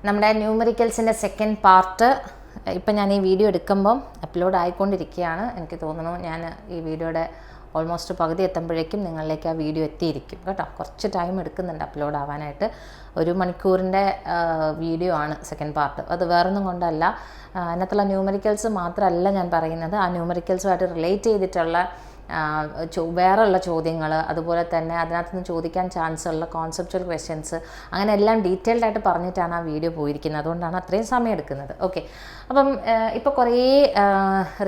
നമ്മുടെ ന്യൂമറിക്കൽസിൻ്റെ second part ഇപ്പം ഞാൻ ഈ വീഡിയോ എടുക്കുമ്പം അപ്ലോഡ് ആയിക്കൊണ്ടിരിക്കുകയാണ്. എനിക്ക് തോന്നുന്നു ഞാൻ ഈ വീഡിയോയുടെ ഓൾമോസ്റ്റ് പകുതി എത്തുമ്പോഴേക്കും നിങ്ങളിലേക്ക് ആ വീഡിയോ എത്തിയിരിക്കും കേട്ടോ. കുറച്ച് ടൈം എടുക്കുന്നുണ്ട് അപ്ലോഡ് ആവാനായിട്ട്. 1 മണിക്കൂറിൻ്റെ വീഡിയോ ആണ് സെക്കൻഡ് പാർട്ട്. അത് വേറൊന്നും കൊണ്ടല്ല, അതിനകത്തുള്ള ന്യൂമറിക്കൽസ് മാത്രമല്ല ഞാൻ പറയുന്നത്, ആ ന്യൂമറിക്കൽസുമായിട്ട് റിലേറ്റ് ചെയ്തിട്ടുള്ള വേറെയുള്ള ചോദ്യങ്ങൾ, അതുപോലെ തന്നെ അതിനകത്ത് നിന്ന് ചോദിക്കാൻ ചാൻസ് ഉള്ള കോൺസെപ്ച്വൽ ക്വസ്റ്റ്യൻസ്, അങ്ങനെ എല്ലാം ഡീറ്റെയിൽഡ് ആയിട്ട് പറഞ്ഞിട്ടാണ് ആ വീഡിയോ പോയിരിക്കുന്നത്. അതുകൊണ്ടാണ് അത്രയും സമയം എടുക്കുന്നത്. ഓക്കെ, അപ്പം ഇപ്പോൾ കുറേ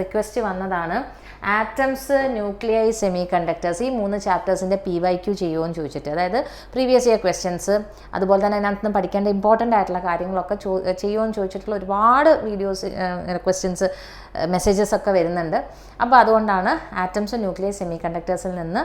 റിക്വസ്റ്റ് വന്നതാണ് ആറ്റംസ്, ന്യൂക്ലിയൈ, സെമി കണ്ടക്ടേഴ്സ്, ഈ 3 ചാപ്റ്റേഴ്സിൻ്റെ PYQ ചെയ്യുമോ എന്ന് ചോദിച്ചിട്ട്. അതായത് പ്രീവിയസ് ഇയർ ക്വസ്റ്റ്യൻസ്, അതുപോലെ തന്നെ അതിനകത്ത് നിന്ന് പഠിക്കേണ്ട ഇമ്പോർട്ടൻ്റ് ആയിട്ടുള്ള കാര്യങ്ങളൊക്കെ ചെയ്യുമോ എന്ന് ചോദിച്ചിട്ടുള്ള ഒരുപാട് വീഡിയോസ്, ക്വസ്റ്റ്യൻസ്, മെസ്സേജസ് ഒക്കെ വരുന്നുണ്ട്. അപ്പോൾ അതുകൊണ്ടാണ് ആറ്റംസ്, ന്യൂക്ലിയൈ, സെമി കണ്ടക്ടേഴ്സിൽ നിന്ന്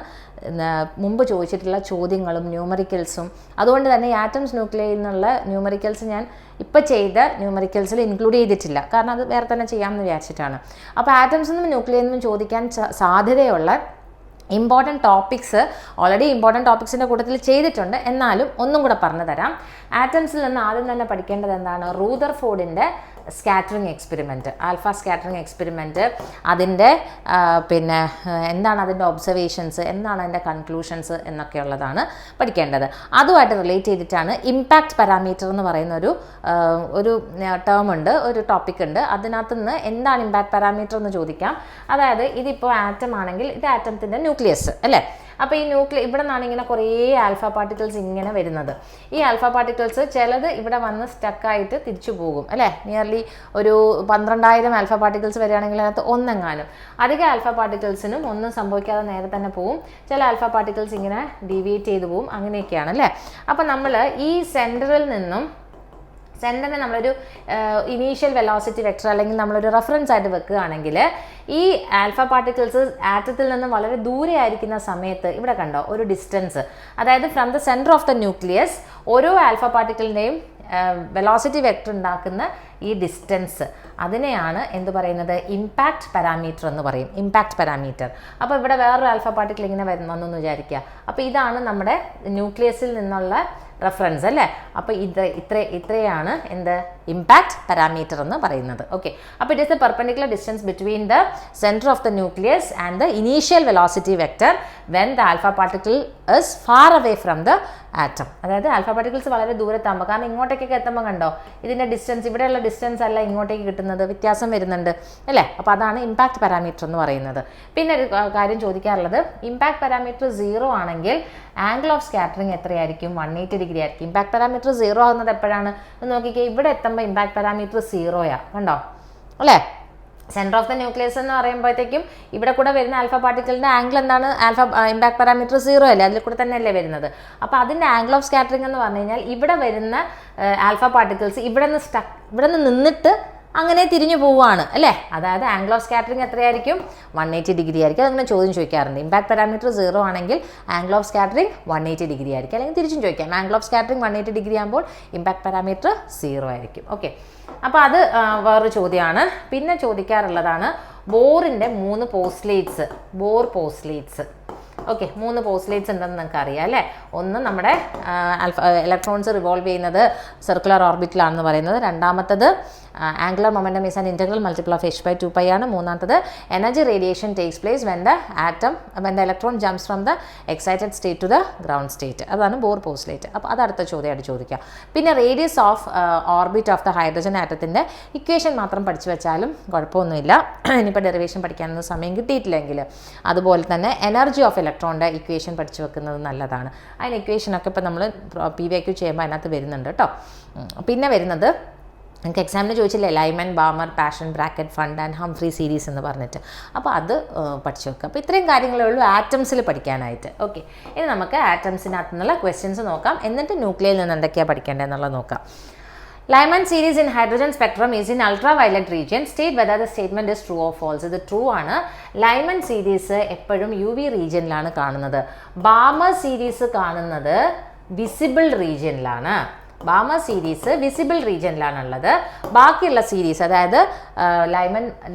മുമ്പ് ചോദിച്ചിട്ടുള്ള ചോദ്യങ്ങളും ന്യൂമറിക്കൽസും, അതുകൊണ്ട് തന്നെ ഈ ആറ്റംസ്, ന്യൂക്ലിയൈ എന്നുള്ള ന്യൂമറിക്കൽസ് ഞാൻ ഇപ്പോൾ ചെയ്ത ന്യൂമറിക്കൽസിൽ ഇൻക്ലൂഡ് ചെയ്തിട്ടില്ല. കാരണം അത് വേറെ തന്നെ ചെയ്യാമെന്ന് വിചാരിച്ചിട്ടാണ്. അപ്പോൾ ആറ്റംസിൽ നിന്നും ന്യൂക്ലിയയിൽ നിന്നും ചോദിക്കാൻ സാധ്യതയുള്ള ഇമ്പോർട്ടൻറ്റ് ടോപ്പിക്സ് ഓൾറെഡി ഇമ്പോർട്ടൻറ്റ് ടോപ്പിക്സിൻ്റെ കൂട്ടത്തിൽ ചെയ്തിട്ടുണ്ട്. എന്നാലും ഒന്നും കൂടെ പറഞ്ഞു തരാം. ആറ്റംസിൽ നിന്ന് ആദ്യം തന്നെ പഠിക്കേണ്ടത് എന്താണ്? റൂദർഫോർഡിൻ്റെ scattering experiment, alpha scattering experiment, അതിൻ്റെ പിന്നെ എന്താണ് അതിൻ്റെ ഒബ്സർവേഷൻസ്, എന്താണ് അതിൻ്റെ കൺക്ലൂഷൻസ് എന്നൊക്കെയുള്ളതാണ് പഠിക്കേണ്ടത്. അതുമായിട്ട് റിലേറ്റ് ചെയ്തിട്ടാണ് ഇമ്പാക്റ്റ് പാരാമീറ്റർ എന്ന് പറയുന്ന ഒരു ടേം ഉണ്ട്, ഒരു ടോപ്പിക് ഉണ്ട്. അതിനകത്ത് നിന്ന് എന്താണ് ഇമ്പാക്റ്റ് പാരാമീറ്റർ എന്ന് ചോദിക്കാം. അതായത് ഇതിപ്പോൾ ആറ്റം ആണെങ്കിൽ ഇത് ആറ്റത്തിൻ്റെ ന്യൂക്ലിയസ് അല്ലേ. അപ്പോൾ ഈ ഇവിടെ നിന്നാണ് ഇങ്ങനെ കുറേ ആൽഫ പാർട്ടിക്കിൾസ് ഇങ്ങനെ വരുന്നത്. ഈ ആൽഫ പാർട്ടിക്കിൾസ് ചിലത് ഇവിടെ വന്ന് സ്റ്റക്കായിട്ട് തിരിച്ചു പോകും അല്ലേ. നിയർലി ഒരു 12,000 ആൽഫ പാർട്ടിക്കിൾസ് വരികയാണെങ്കിൽ അതിനകത്ത് ഒന്നെങ്ങാനും. അധികം ആൽഫ പാർട്ടിക്കിൾസിനും ഒന്നും സംഭവിക്കാതെ നേരെ തന്നെ പോവും. ചില ആൽഫ പാർട്ടിക്കിൾസ് ഇങ്ങനെ ഡീവിയേറ്റ് ചെയ്ത് പോവും. അങ്ങനെയൊക്കെയാണ് അല്ലേ. അപ്പോൾ നമ്മൾ ഈ സെൻറ്ററിനെ നമ്മളൊരു ഇനീഷ്യൽ വെലോസിറ്റി വെക്ടർ അല്ലെങ്കിൽ നമ്മളൊരു റെഫറൻസ് ആയിട്ട് വെക്കുകയാണെങ്കിൽ ഈ ആൽഫ പാർട്ടിക്കിൾസ് ആറ്റത്തിൽ നിന്ന് വളരെ ദൂരെ ആയിരിക്കുന്ന സമയത്ത് ഇവിടെ കണ്ടോ ഒരു ഡിസ്റ്റൻസ്, അതായത് from the centre of the nucleus ഓരോ ആൽഫ പാർട്ടിക്കിളിൻ്റെയും വെലോസിറ്റി വെക്ടർ ഉണ്ടാക്കുന്ന ഈ ഡിസ്റ്റൻസ്, അതിനെയാണ് എന്ത് പറയുന്നത്? ഇമ്പാക്റ്റ് പാരാമീറ്റർ എന്ന് പറയും. Impact parameter. അപ്പോൾ ഇവിടെ വേറൊരു ആൽഫ പാർട്ടിക്കിൾ ഇങ്ങനെ വന്നെന്ന് വിചാരിക്കുക. അപ്പോൾ ഇതാണ് നമ്മുടെ ന്യൂക്ലിയസിൽ നിന്നുള്ള റെഫറൻസ് അല്ലേ. അപ്പോൾ ഇത്രയാണ് എന്ത്? ഇമ്പാക്റ്റ് പാരാമീറ്റർ എന്ന് പറയുന്നത്. ഓക്കെ, അപ്പോൾ it is the perpendicular distance between the centre of the nucleus and the initial velocity vector when the alpha particle is far away from the atom. അതായത് ആൽഫ പാർട്ടിക്കിൾസ് വളരെ ദൂരത്താകുമ്പോൾ, കാരണം ഇങ്ങോട്ടേക്കൊക്കെ എത്തുമ്പോൾ കണ്ടോ ഇതിൻ്റെ distance, ഇവിടെയുള്ള ഡിസ്റ്റൻസ് അല്ല ഇങ്ങോട്ടേക്ക് കിട്ടുന്നത്, വ്യത്യാസം വരുന്നുണ്ട് അല്ലേ. അപ്പോൾ അതാണ് ഇമ്പാക്റ്റ് പാരാമീറ്റർ എന്ന് പറയുന്നത്. പിന്നെ ഒരു കാര്യം ചോദിക്കാറുള്ളത്, ഇമ്പാക്റ്റ് പാരാമീറ്റർ 0 ആണെങ്കിൽ ആംഗിൾ ഓഫ് സ്കാറ്ററിങ് എത്രയായിരിക്കും? 180 ഡിഗ്രി ആയിരിക്കും. ഇമ്പാക്റ്റ് പാരാമീറ്റർ 0 ആകുന്നത് എപ്പോഴാണ് നോക്കിക്കേ. ഇവിടെ എത്തുമ്പോൾ ഇമ്പാക്റ്റ് പാരാമീറ്റർ 0 കണ്ടോ അല്ലേ. സെൻറ്റർ ഓഫ് ദ ന്യൂക്ലിയസ് എന്ന് പറയുമ്പോഴത്തേക്കും ഇവിടെ കൂടെ വരുന്ന ആൽഫ പാർട്ടിക്കിളിൻ്റെ ആംഗിൾ എന്താണ്? ഇമ്പാക്റ്റ് പാരാമീറ്റർ 0 അല്ലേ, അതിൽ കൂടെ തന്നെയല്ലേ വരുന്നത്. അപ്പോൾ അതിൻ്റെ ആംഗിൾ ഓഫ് സ്കാറ്ററിംഗ് എന്ന് പറഞ്ഞു കഴിഞ്ഞാൽ ഇവിടെ വരുന്ന ആൽഫ പാർട്ടിക്കിൾസ് ഇവിടെ നിന്ന് നിന്നിട്ട് അങ്ങനെ തിരിഞ്ഞു പോവുകയാണ് അല്ലേ. അതായത് ആംഗിൾ ഓഫ് സ്കാറ്ററിംഗ് എത്രയായിരിക്കും? 180 ഡിഗ്രി ആയിരിക്കും. അതങ്ങനെ ചോദ്യം ചോദിക്കാറുണ്ട്. ഇമ്പാക്റ്റ് പാരാമീറ്റർ 0 ആണെങ്കിൽ ആംഗിൾ ഓഫ് സ്കാറ്ററിംഗ് 180 ഡിഗ്രി ആയിരിക്കും. അല്ലെങ്കിൽ തിരിച്ചും ചോദിക്കാം, ആംഗിൾ ഓഫ് സ്കാറ്ററിംഗ് 180 ഡിഗ്രി ആകുമ്പോൾ ഇമ്പാക്റ്റ് പാരാമീറ്റർ 0 ആയിരിക്കും. ഓക്കെ, അപ്പോൾ അത് വേറൊരു ചോദ്യമാണ്. പിന്നെ ചോദിക്കാറുള്ളതാണ് ബോറിൻ്റെ 3 postulates, Bohr postulates. Okay, 3 postulates ഉണ്ടെന്ന് നിങ്ങൾക്ക് അറിയാം അല്ലേ. ഒന്ന് നമ്മുടെ ഇലക്ട്രോൺസ് റിവോൾവ് ചെയ്യുന്നത് സർക്കുലർ ഓർബിറ്റിലാണെന്ന് പറയുന്നത്. രണ്ടാമത്തത് angular momentum is an integral multiple of h/2π ആണ്. മൂന്നാമത്തത് energy radiation takes place when the electron jumps from the excited state to the ground state. അതാണ് ബോർ പോസ്റ്റ്ലേറ്റ്. അപ്പോൾ അത് അടുത്ത ചോദ്യമായിട്ട് ചോദിക്കാം. പിന്നെ radius of orbit of the hydrogen ആറ്റത്തിൻ്റെ ഇക്വേഷൻ മാത്രം പഠിച്ചു വെച്ചാലും കുഴപ്പമൊന്നുമില്ല. ഇനിയിപ്പോൾ ഡെറിവേഷൻ പഠിക്കാനൊന്നും സമയം കിട്ടിയിട്ടില്ലെങ്കിൽ. അതുപോലെ തന്നെ എനർജി ഓഫ് ഇലക്ട്രോണിൻ്റെ ഇക്വേഷൻ പഠിച്ചു വെക്കുന്നത് നല്ലതാണ്. അതിന് ഇക്വേഷനൊക്കെ ഇപ്പോൾ നമ്മൾ PYQ ചെയ്യുമ്പോൾ അതിനകത്ത് വരുന്നുണ്ട് കേട്ടോ. പിന്നെ വരുന്നത് എനിക്ക് എക്സാമിന് ചോദിച്ചില്ലേ, Lyman, Balmer, Paschen, Brackett, fund and Humphrey series എന്ന് പറഞ്ഞിട്ട്. അപ്പോൾ അത് പഠിച്ചു വെക്കുക. അപ്പോൾ ഇത്രയും കാര്യങ്ങളേ ഉള്ളൂ ആറ്റംസിൽ പഠിക്കാനായിട്ട്. ഓക്കെ, ഇനി നമുക്ക് ആറ്റംസിനകത്ത് നിന്നുള്ള ക്വസ്റ്റ്യൻസ് നോക്കാം. എന്നിട്ട് ന്യൂക്ലിയയിൽ നിന്ന് എന്തൊക്കെയാണ് പഠിക്കേണ്ടതെന്നുള്ളത് നോക്കാം. Lyman series in hydrogen spectrum is in ultraviolet region. State whether the statement is true or false. ഇത് ട്രൂ ആണ്. Lyman series എപ്പോഴും UV റീജിയനിലാണ് കാണുന്നത്. ബാമർ സീരീസ് കാണുന്നത് വിസിബിൾ റീജിയനിലാണ്. ബാമർ സീരീസ് വിസിബിൾ റീജിയനിലാണുള്ളത്. ബാക്കിയുള്ള സീരീസ്, അതായത്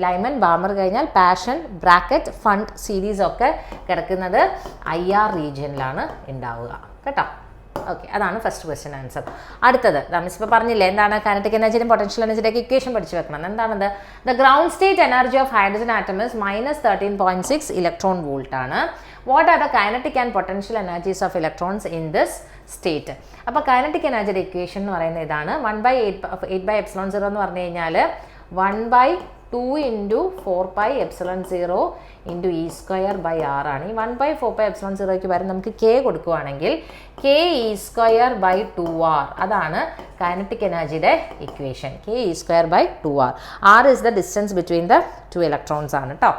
ലൈമൻ, ബാമർ കഴിഞ്ഞാൽ പാഷൻ, ബ്രാക്കറ്റ്, ഫണ്ട് സീരീസ് ഒക്കെ കിടക്കുന്നത് IR റീജിയനിലാണ് ഉണ്ടാവുക കേട്ടോ. ഓക്കെ, അതാണ് ഫസ്റ്റ് ക്വസ്റ്റ്യൻ ആൻസർ. അടുത്തത് മിസ് ഇപ്പോൾ പറഞ്ഞില്ലേ എന്താണ് കൈനറ്റിക് എനർജിയും പൊട്ടൻഷ്യൽ എനർജിയുടെ ഇക്വേഷൻ പഠിച്ചു വെക്കണം. എന്താണത്? The ground state energy of hydrogen atom is -13.6 electron volt ആണ്. What are the kinetic and potential energies of electrons in this state? അപ്പോൾ കൈനറ്റിക് എനർജിയുടെ ഇക്വേഷൻ എന്ന് പറയുന്നത് ഇതാണ്. 1/8πε0 എന്ന് പറഞ്ഞു കഴിഞ്ഞാൽ 1/2 × 4πε0 × e²/r ആണ്. ഈ 1/4πε0ക്ക് പകരം നമുക്ക് k കൊടുക്കുകയാണെങ്കിൽ k e²/2r, അതാണ് കൈനറ്റിക് എനർജിയുടെ equation. k e²/2r. r is the distance between the two electrons ആണ് കേട്ടോ.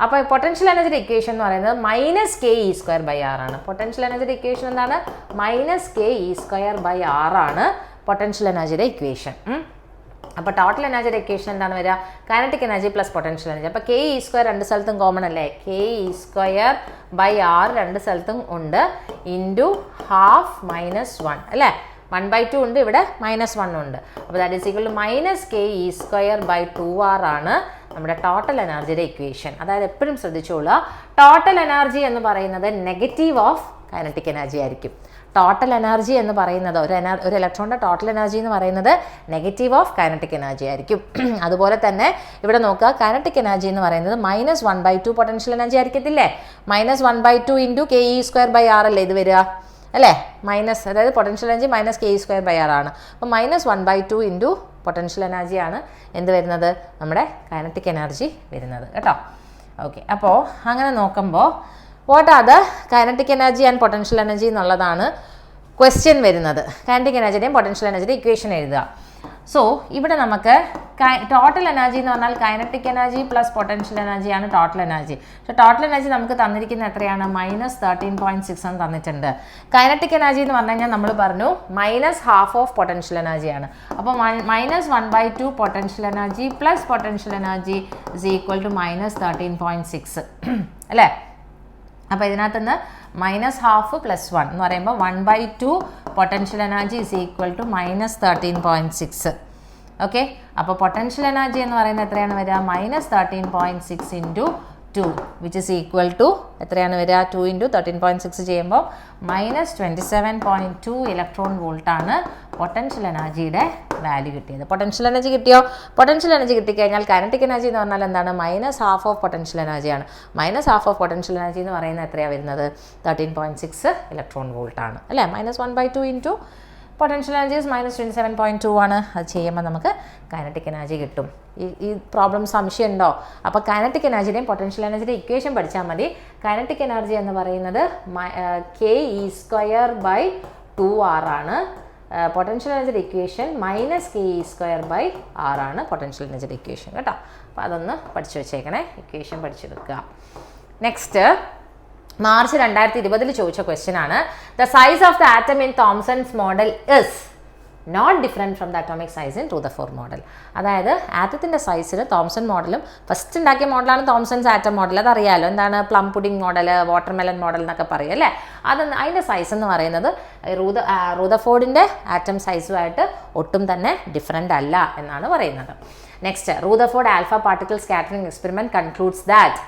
അപ്പോൾ പൊട്ടൻഷ്യൽ എനർജിയുടെ ഇക്വേഷൻ എന്ന് പറയുന്നത് -k e²/r ആണ്. പൊട്ടൻഷ്യൽ എനർജിയുടെ ഇക്വേഷൻ എന്താണ്? -k e²/r ആണ് പൊട്ടൻഷ്യൽ എനർജിയുടെ ഇക്വേഷൻ. അപ്പോൾ ടോട്ടൽ എനർജിയുടെ ഇക്വേഷൻ എന്താണ് വരിക? Kinetic energy plus potential energy. അപ്പോൾ k e² രണ്ട് സ്ഥലത്തും കോമൺ അല്ലേ? k e²/r രണ്ട് സ്ഥലത്തും ഉണ്ട് ഇൻറ്റു ½ -1 അല്ലേ? 1/2 ഉണ്ട്, ഇവിടെ -1 ഉണ്ട്. അപ്പോൾ that is equal to -k e²/2r ആണ് നമ്മുടെ ടോട്ടൽ എനർജിയുടെ ഇക്വേഷൻ. അതായത് എപ്പോഴും ശ്രദ്ധിച്ചോളൂ, ടോട്ടൽ എനർജി എന്ന് പറയുന്നത് നെഗറ്റീവ് ഓഫ് കൈനറ്റിക് എനർജി ആയിരിക്കും. ടോട്ടൽ എനർജി എന്ന് പറയുന്നത് ഒരു ഇലക്ട്രോണിൻ്റെ ടോട്ടൽ എനർജി എന്ന് പറയുന്നത് നെഗറ്റീവ് ഓഫ് കൈനറ്റിക് എനർജി ആയിരിക്കും. അതുപോലെ തന്നെ ഇവിടെ നോക്കുക, കൈനറ്റിക് എനർജി എന്ന് പറയുന്നത് -1/2 പൊട്ടൻഷ്യൽ എനർജി ആയിരിക്കത്തില്ലേ? -1/2 × k e²/r അല്ലേ ഇത് വരിക അല്ലേ? അതായത് പൊട്ടൻഷ്യൽ എനർജി -k e²/r ആണ്. അപ്പോൾ -1/2 × പൊട്ടൻഷ്യൽ എനർജിയാണ് എന്ത് വരുന്നത്? നമ്മുടെ കൈനറ്റിക് എനർജി വരുന്നത് കേട്ടോ. ഓക്കെ, അപ്പോൾ അങ്ങനെ നോക്കുമ്പോൾ what are the kinetic energy and potential energy എന്നുള്ളതാണ് ക്വസ്റ്റ്യൻ വരുന്നത്. കൈനറ്റിക് എനർജിയുടെയും പൊട്ടൻഷ്യൽ എനർജിയുടെ ഇക്വേഷൻ എഴുതുക. സോ ഇവിടെ നമുക്ക് ടോട്ടൽ എനർജി എന്ന് പറഞ്ഞാൽ കൈനറ്റിക് എനർജി പ്ലസ് പൊട്ടൻഷ്യൽ എനർജിയാണ് ടോട്ടൽ എനർജി. പക്ഷേ ടോട്ടൽ എനർജി നമുക്ക് തന്നിരിക്കുന്ന എത്രയാണ്? -13.6 എന്ന് തന്നിട്ടുണ്ട്. കൈനറ്റിക് എനർജി എന്ന് പറഞ്ഞു കഴിഞ്ഞാൽ നമ്മൾ പറഞ്ഞു -½ ഓഫ് പൊട്ടൻഷ്യൽ എനർജിയാണ്. അപ്പോൾ -1/2 potential energy plus potential energy is equal to -13.6 അല്ലേ? അപ്പോൾ ഇതിനകത്ത് നിന്ന് -½ + 1 എന്ന് പറയുമ്പോൾ 1/2 potential energy is equal to -13.6. Okay, അപ്പോൾ പൊട്ടൻഷ്യൽ എനർജി എന്ന് പറയുന്നത് എത്രയാണ് വരിക? -13.6 × 2 വിച്ച് ഇസ് ഈക്വൽ ടു എത്രയാണ് വരിക? 2 × 13.6 ചെയ്യുമ്പോൾ -27.2 ഇലക്ട്രോൺ വോൾട്ടാണ് പൊട്ടൻഷ്യൽ എനർജിയുടെ വാല്യൂ കിട്ടിയത്. പൊട്ടൻഷ്യൽ എനർജി കിട്ടിയോ? പൊട്ടൻഷ്യൽ എനർജി കിട്ടിക്കഴിഞ്ഞാൽ കൈനറ്റിക് എനർജി എന്ന് പറഞ്ഞാൽ എന്താണ്? -½ ഓഫ് പൊട്ടൻഷ്യൽ എനർജിയാണ്. -½ ഓഫ് പൊട്ടൻഷ്യൽ എനർജി എന്ന് പറയുന്നത് എത്രയാണ് വരുന്നത്? 13.6 ഇലക്ട്രോൺ വോൾട്ടാണ് അല്ലേ? -1/2 × പൊട്ടൻഷ്യൽ എനർജി -27.2 ആണ്. അത് ചെയ്യുമ്പോൾ നമുക്ക് കൈനറ്റിക് എനർജി കിട്ടും. ഈ പ്രോബ്ലം സംശയം ഉണ്ടോ? അപ്പോൾ കൈനറ്റിക് എനർജിയുടെയും പൊട്ടൻഷ്യൽ എനർജിയുടെയും ഇക്വേഷൻ പഠിച്ചാൽ മതി. കൈനറ്റിക് എനർജി എന്ന് പറയുന്നത് k e²/2r ആണ്. പൊട്ടൻഷ്യൽ എനർജിയുടെ ഇക്വേഷൻ -k e²/r ആണ് പൊട്ടൻഷ്യൽ എനർജിയുടെ ഇക്വേഷൻ കേട്ടോ. അപ്പോൾ അതൊന്ന് പഠിച്ചു വെച്ചേക്കണേ, ഇക്വേഷൻ പഠിച്ചെടുക്കുക. നെക്സ്റ്റ് മാർച്ച് 2020 ചോദിച്ച ക്വസ്റ്റ്യൻ ആണ്. The size of the atom in Thomson's model is not different from the atomic size in Rutherford model. അതായത് ആറ്റത്തിൻ്റെ സൈസിൽ തോംസൺ മോഡലും ഫസ്റ്റ് ഉണ്ടാക്കിയ മോഡലാണ് തോംസൺസ് ആറ്റം മോഡൽ. അതറിയാമല്ലോ, എന്താണ്? Plum pudding model, watermelon model എന്നൊക്കെ പറയും അല്ലേ? അതിൻ്റെ സൈസ് എന്ന് പറയുന്നത് റുദർഫോർഡിൻ്റെ ആറ്റം സൈസുമായിട്ട് ഒട്ടും തന്നെ ഡിഫറെൻ്റ് അല്ല എന്നാണ് പറയുന്നത്. Next, Rutherford alpha particle scattering experiment concludes that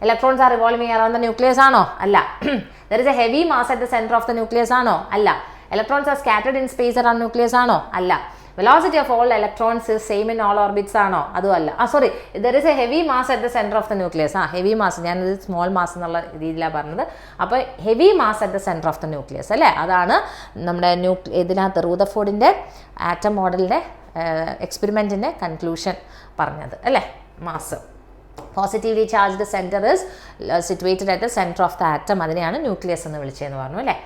electrons are revolving around the nucleus ആണോ? അല്ല. There is a heavy mass at the center of the nucleus ആണോ? അല്ല. Electrons are scattered in space around nucleus ആണോ? അല്ല. Velocity of all electrons is same in all orbits ആണോ? അതും അല്ല. Sorry, there is a heavy mass at the center of the nucleus. heavy mass, ഞാനത് small mass എന്നുള്ള രീതിയിലാണ് പറഞ്ഞത്. അപ്പോൾ heavy mass at the centre of the nucleus അല്ലേ? അതാണ് നമ്മുടെ ഇതിനകത്ത് റുദർഫോർഡിൻ്റെ ആറ്റം മോഡലിൻ്റെ എക്സ്പെരിമെൻറ്റിൻ്റെ കൺക്ലൂഷൻ പറഞ്ഞത് അല്ലേ? Mass positively charged centre is situated at the centre of the atom. അതിനെയാണ് ന്യൂക്ലിയസ് എന്ന് വിളിച്ചതെന്ന് പറഞ്ഞു അല്ലേ?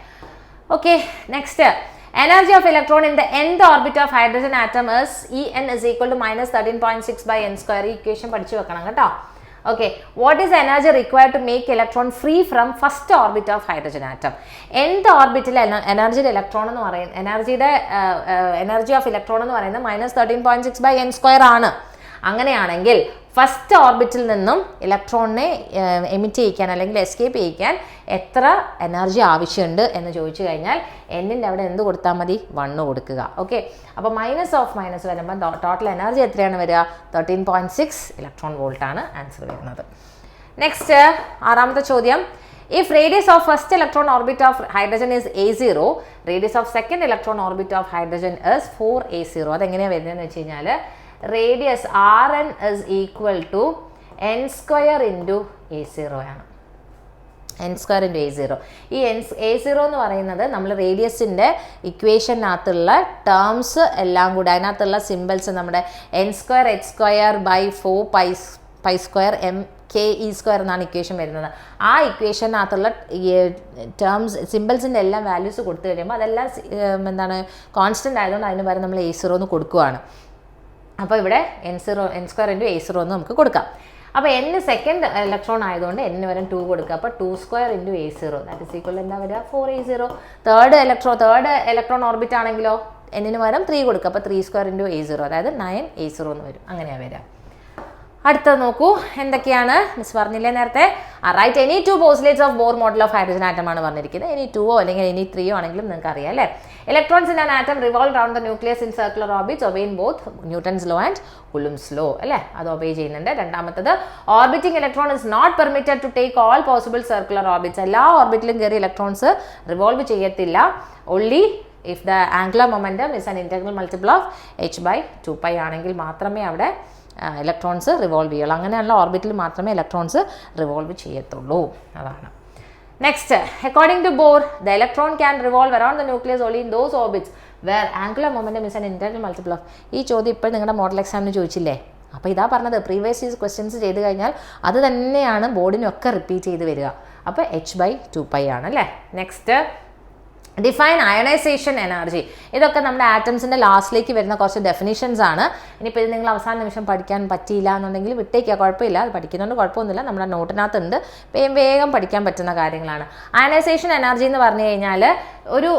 Okay, next, energy of electron in the nth orbit of hydrogen atom is En is equal to -13.6/n². ഈ equation പഠിച്ചു വെക്കണം കേട്ടോ. Okay, what is energy required to make electron free from first orbit of hydrogen atom? nth ഓർബിറ്റിലെ എനർജിയുടെ electron എന്ന് പറയുന്നത് energy of electron എന്ന് പറയുന്നത് -13.6/n² ആണ്. അങ്ങനെയാണെങ്കിൽ ഫസ്റ്റ് ഓർബിറ്റിൽ നിന്നും ഇലക്ട്രോണിനെ എമിറ്റ് ചെയ്യിക്കാൻ അല്ലെങ്കിൽ എസ്കേപ്പ് ചെയ്യിക്കാൻ എത്ര എനർജി ആവശ്യമുണ്ട് എന്ന് ചോദിച്ചു കഴിഞ്ഞാൽ എന്നിൻ്റെ അവിടെ എന്ത് കൊടുത്താൽ മതി? 1 കൊടുക്കുക. ഓക്കെ, അപ്പോൾ -(-) വരുമ്പോൾ ടോട്ടൽ എനർജി എത്രയാണ് വരിക? 13.6 ഇലക്ട്രോൺ വോൾട്ടാണ് ആൻസർ വരുന്നത്. നെക്സ്റ്റ്, 6ാമത്തെ ചോദ്യം, If radius of first electron orbit of hydrogen is a0, radius of second electron orbit of hydrogen is 4a0. അതെങ്ങനെയാണ് വരുന്നതെന്ന് വെച്ച് കഴിഞ്ഞാൽ radius Rn is equal to n square into a0 ആണ്. n square into a0. ഈ a0 എന്ന് പറയുന്നത് നമ്മൾ റേഡിയസിൻ്റെ ഇക്വേഷനകത്തുള്ള terms എല്ലാം കൂടെ അതിനകത്തുള്ള സിമ്പിൾസ് നമ്മുടെ n square h square by 4 pi square m k e square എന്നാണ് ഇക്വേഷൻ വരുന്നത്. ആ ഇക്വേഷനകത്തുള്ള ടേംസ് സിമ്പിൾസിൻ്റെ എല്ലാം വാല്യൂസ് കൊടുത്തു കഴിയുമ്പോൾ അതെല്ലാം എന്താണ് കോൺസ്റ്റൻ്റ് ആയതുകൊണ്ട് അതിന് പകരം നമ്മൾ a0 എന്ന് കൊടുക്കുകയാണ്. അപ്പോൾ ഇവിടെ n സ്ക്വയർ ഇൻറ്റു a0 എന്ന് നമുക്ക് കൊടുക്കാം. അപ്പോൾ n സെക്കൻഡ് ഇലക്ട്രോൺ ആയതുകൊണ്ട് n വരെ 2 കൊടുക്കുക. അപ്പോൾ 2 square into a0 that is equal എന്താ വരിക 4a0. തേർഡ് ഇലക്ട്രോൺ ഓർബിറ്റ് ആണെങ്കിലോ n പകരം 3 കൊടുക്കുക. അപ്പോൾ 3 സ്ക്വയർ ഇൻറ്റു a0 അതായത് 9a0 എന്ന് വരും. അങ്ങനെയാണ് വരിക. അടുത്തത് നോക്കൂ എന്തൊക്കെയാണ് മിസ് പറഞ്ഞില്ലേ നേരത്തെ. Write any 2 postulates of Bohr model of hydrogen atom ആണ് പറഞ്ഞിരിക്കുന്നത്. എനി 2 അല്ലെങ്കിൽ എനി 3 ആണെങ്കിലും നിങ്ങൾക്ക് അറിയാം അല്ലേ. Electrons in an atom revolve round the nucleus in circular orbits obeying both Newton's law and Coulomb's law അല്ലേ, അത് ഒബേ ചെയ്യുന്നുണ്ട്. രണ്ടാമത്തത് orbiting electron is not permitted to take all possible circular orbits. എല്ലാ ഓർബിറ്റിലും കയറി ഇലക്ട്രോൺസ് റിവോൾവ് ചെയ്യത്തില്ല. Only if the angular momentum is an integral multiple of h/2π ആണെങ്കിൽ മാത്രമേ അവിടെ ഇലക്ട്രോൺസ് റിവോൾവ് ചെയ്യുള്ളൂ. അങ്ങനെയുള്ള ഓർബിറ്റിൽ മാത്രമേ ഇലക്ട്രോൺസ് റിവോൾവ് ചെയ്യത്തുള്ളൂ. അതാണ്. Next, according to Bohr the electron can revolve around the nucleus only in those orbits where angular momentum is an integral multiple of. ഈ ചോദ്യം ഇപ്പോൾ നിങ്ങളുടെ മോഡൽ എക്സാമിന് ചോദിച്ചില്ലേ. അപ്പോൾ ഇതാ പറഞ്ഞത് പ്രീവിയസ് ക്വസ്റ്റ്യൻസ് ചെയ്ത് കഴിഞ്ഞാൽ അത് തന്നെയാണ് ബോർഡിനൊക്കെ റിപ്പീറ്റ് ചെയ്ത് വരിക. അപ്പോൾ h/2π ആണ് അല്ലേ. Next, define ionisation energy. ഇതൊക്കെ നമ്മുടെ ആറ്റംസിൻ്റെ ലാസ്റ്റിലേക്ക് വരുന്ന കുറച്ച് ഡെഫിനിഷൻസ് ആണ്. ഇനിയിപ്പോൾ ഇത് നിങ്ങൾ അവസാന നിമിഷം പഠിക്കാൻ പറ്റിയില്ല എന്നുണ്ടെങ്കിൽ വിട്ടേക്കുക, കുഴപ്പമില്ല. അത് പഠിക്കുന്നതുകൊണ്ട് കുഴപ്പമൊന്നുമില്ല. നമ്മുടെ നോട്ടിനകത്തുണ്ട്, വേഗം പഠിക്കാൻ പറ്റുന്ന കാര്യങ്ങളാണ്. അയണൈസേഷൻ എനർജി എന്ന് പറഞ്ഞു കഴിഞ്ഞാൽ ഒരു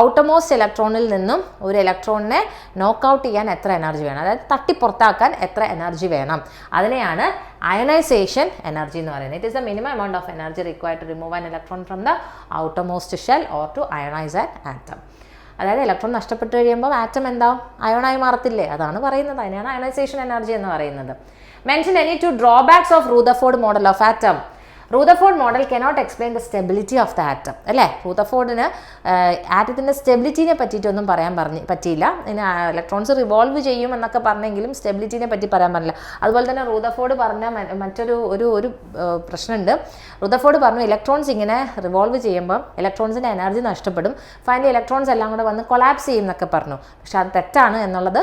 ഔട്ടർമോസ്റ്റ് ഇലക്ട്രോണിൽ നിന്നും ഒരു ഇലക്ട്രോണിനെ നോക്കൗട്ട് ചെയ്യാൻ എത്ര എനർജി വേണം, അതായത് തട്ടിപ്പുറത്താക്കാൻ എത്ര എനർജി വേണം, അതിനെയാണ് അയണൈസേഷൻ എനർജി എന്ന് പറയുന്നത്. It is the minimum amount of energy required to remove an electron from the outermost shell or to ionise an atom. അതായത് ഇലക്ട്രോൺ നഷ്ടപ്പെട്ട് കഴിയുമ്പോൾ ആറ്റം എന്താവും, അയോണായി മാറത്തില്ലേ, അതാണ് പറയുന്നത്. അതിനാണ് അയണൈസേഷൻ എനർജി എന്ന് പറയുന്നത്. Mention any 2 drawbacks of Rutherford model of atom. Rutherford model cannot explain the stability of the atom അല്ലേ. റൂദർഫോർഡിന് ആറ്റത്തിൻ്റെ സ്റ്റെബിലിറ്റിനെ പറ്റിയിട്ടൊന്നും പറയാൻ പറ്റിയില്ല. ഇനി ഇലക്ട്രോൺസ് റിവോൾവ് ചെയ്യും എന്നൊക്കെ പറഞ്ഞെങ്കിലും സ്റ്റെബിലിറ്റിനെ പറ്റി പറയാൻ പറഞ്ഞില്ല. അതുപോലെ തന്നെ റൂദർഫോർഡ് പറഞ്ഞ മറ്റൊരു പ്രശ്നമുണ്ട്. റൂദർഫോർഡ് പറഞ്ഞു ഇലക്ട്രോൺസ് ഇങ്ങനെ റിവോൾവ് ചെയ്യുമ്പോൾ ഇലക്ട്രോൺസിൻ്റെ എനർജി നഷ്ടപ്പെടും, ഫൈനലി ഇലക്ട്രോൺസ് എല്ലാം കൂടെ വന്ന് കൊളാപ്സ് ചെയ്യും എന്നൊക്കെ പറഞ്ഞു. പക്ഷെ അത് തെറ്റാണ് എന്നുള്ളത്